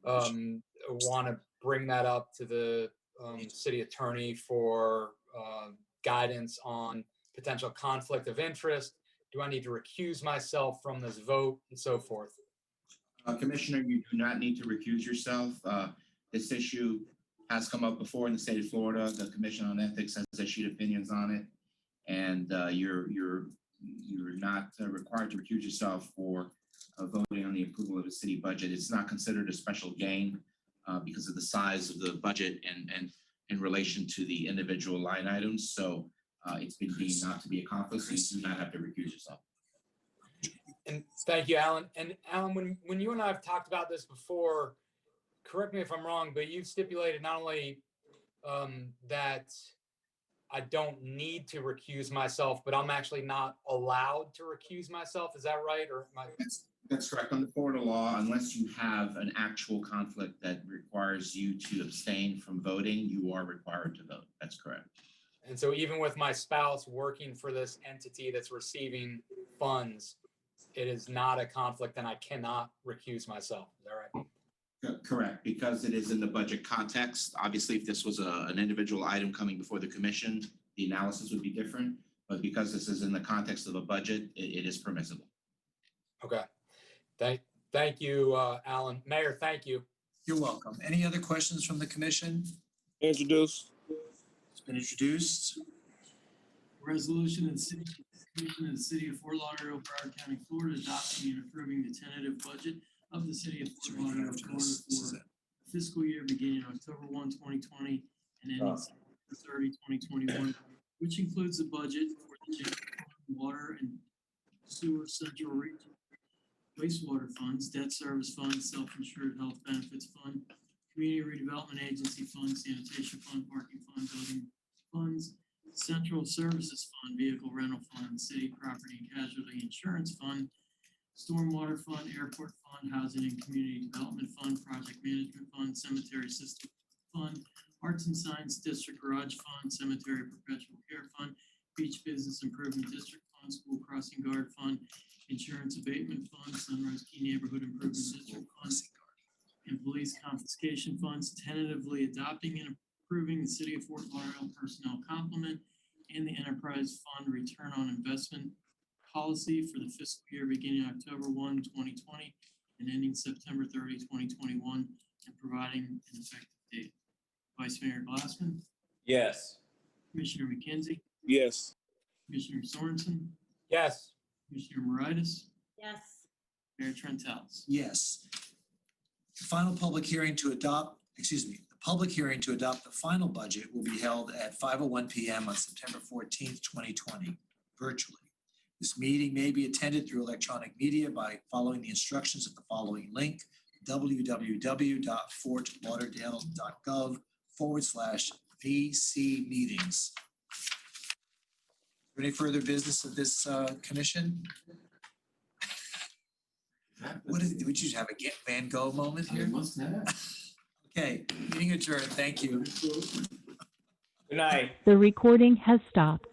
[SPEAKER 12] I want to bring that up to the city attorney for guidance on potential conflict of interest. Do I need to recuse myself from this vote and so forth?
[SPEAKER 14] Commissioner, you do not need to recuse yourself. This issue has come up before in the state of Florida. The Commission on Ethics has issued opinions on it, and you're not required to recuse yourself for voting on the approval of the city budget. It's not considered a special gain because of the size of the budget and in relation to the individual line items. So it's been deemed not to be a conflict, so you do not have to recuse yourself.
[SPEAKER 12] And thank you, Alan. And Alan, when you and I have talked about this before, correct me if I'm wrong, but you've stipulated not only that I don't need to recuse myself, but I'm actually not allowed to recuse myself. Is that right? Or am I...
[SPEAKER 14] That's correct. Under Florida law, unless you have an actual conflict that requires you to abstain from voting, you are required to vote. That's correct.
[SPEAKER 12] And so even with my spouse working for this entity that's receiving funds, it is not a conflict and I cannot recuse myself. Is that right?
[SPEAKER 14] Correct, because it is in the budget context. Obviously, if this was an individual item coming before the commission, the analysis would be different. But because this is in the context of a budget, it is permissible.
[SPEAKER 12] Okay. Thank you, Alan. Mayor, thank you.
[SPEAKER 1] You're welcome. Any other questions from the commission?
[SPEAKER 9] Introduce.
[SPEAKER 1] It's been introduced.
[SPEAKER 2] Resolution of the City Commission of the City of Fort Lauderdale, Broward County, Florida, adopting and approving the tentative budget of the City of Fort Lauderdale, Florida for fiscal year beginning October 1, 2020 and ending September 30, 2021, which includes the budget for the general water and sewer central region, wastewater funds, debt service fund, self-insured health benefits fund, community redevelopment agency fund, sanitation fund, parking fund, building funds, central services fund, vehicle rental fund, city property and casualty insurance fund, stormwater fund, airport fund, housing and community development fund, project management fund, cemetery system fund, arts and science district garage fund, cemetery perpetual care fund, beach business improvement district fund, school crossing guard fund, insurance abatement fund, Sunrise Key neighborhood improvement district fund, and police confiscation funds, tentatively adopting and approving the City of Fort Lauderdale personnel complement and the enterprise fund return on investment policy for the fiscal year beginning October 1, 2020 and ending September 30, 2021, and providing an effective date. Vice Mayor Glassman,
[SPEAKER 4] Yes.
[SPEAKER 2] Commissioner McKenzie,
[SPEAKER 9] Yes.
[SPEAKER 2] Commissioner Sorensen,
[SPEAKER 12] Yes.
[SPEAKER 2] Commissioner Moritas,
[SPEAKER 3] Yes.
[SPEAKER 2] Mayor Trentalis.
[SPEAKER 1] Yes. The final public hearing to adopt, the public hearing to adopt the final budget will be held at 5:01 p.m. on September 14th, 2020, virtually. This meeting may be attended through electronic media by following the instructions at the following link, www.fortlauderdale.gov/VC meetings. Any further business of this commission? Would you have a Van Gogh moment here?
[SPEAKER 5] Must have.
[SPEAKER 1] Okay, meeting adjourned. Thank you.
[SPEAKER 4] Good night.
[SPEAKER 15] The recording has stopped.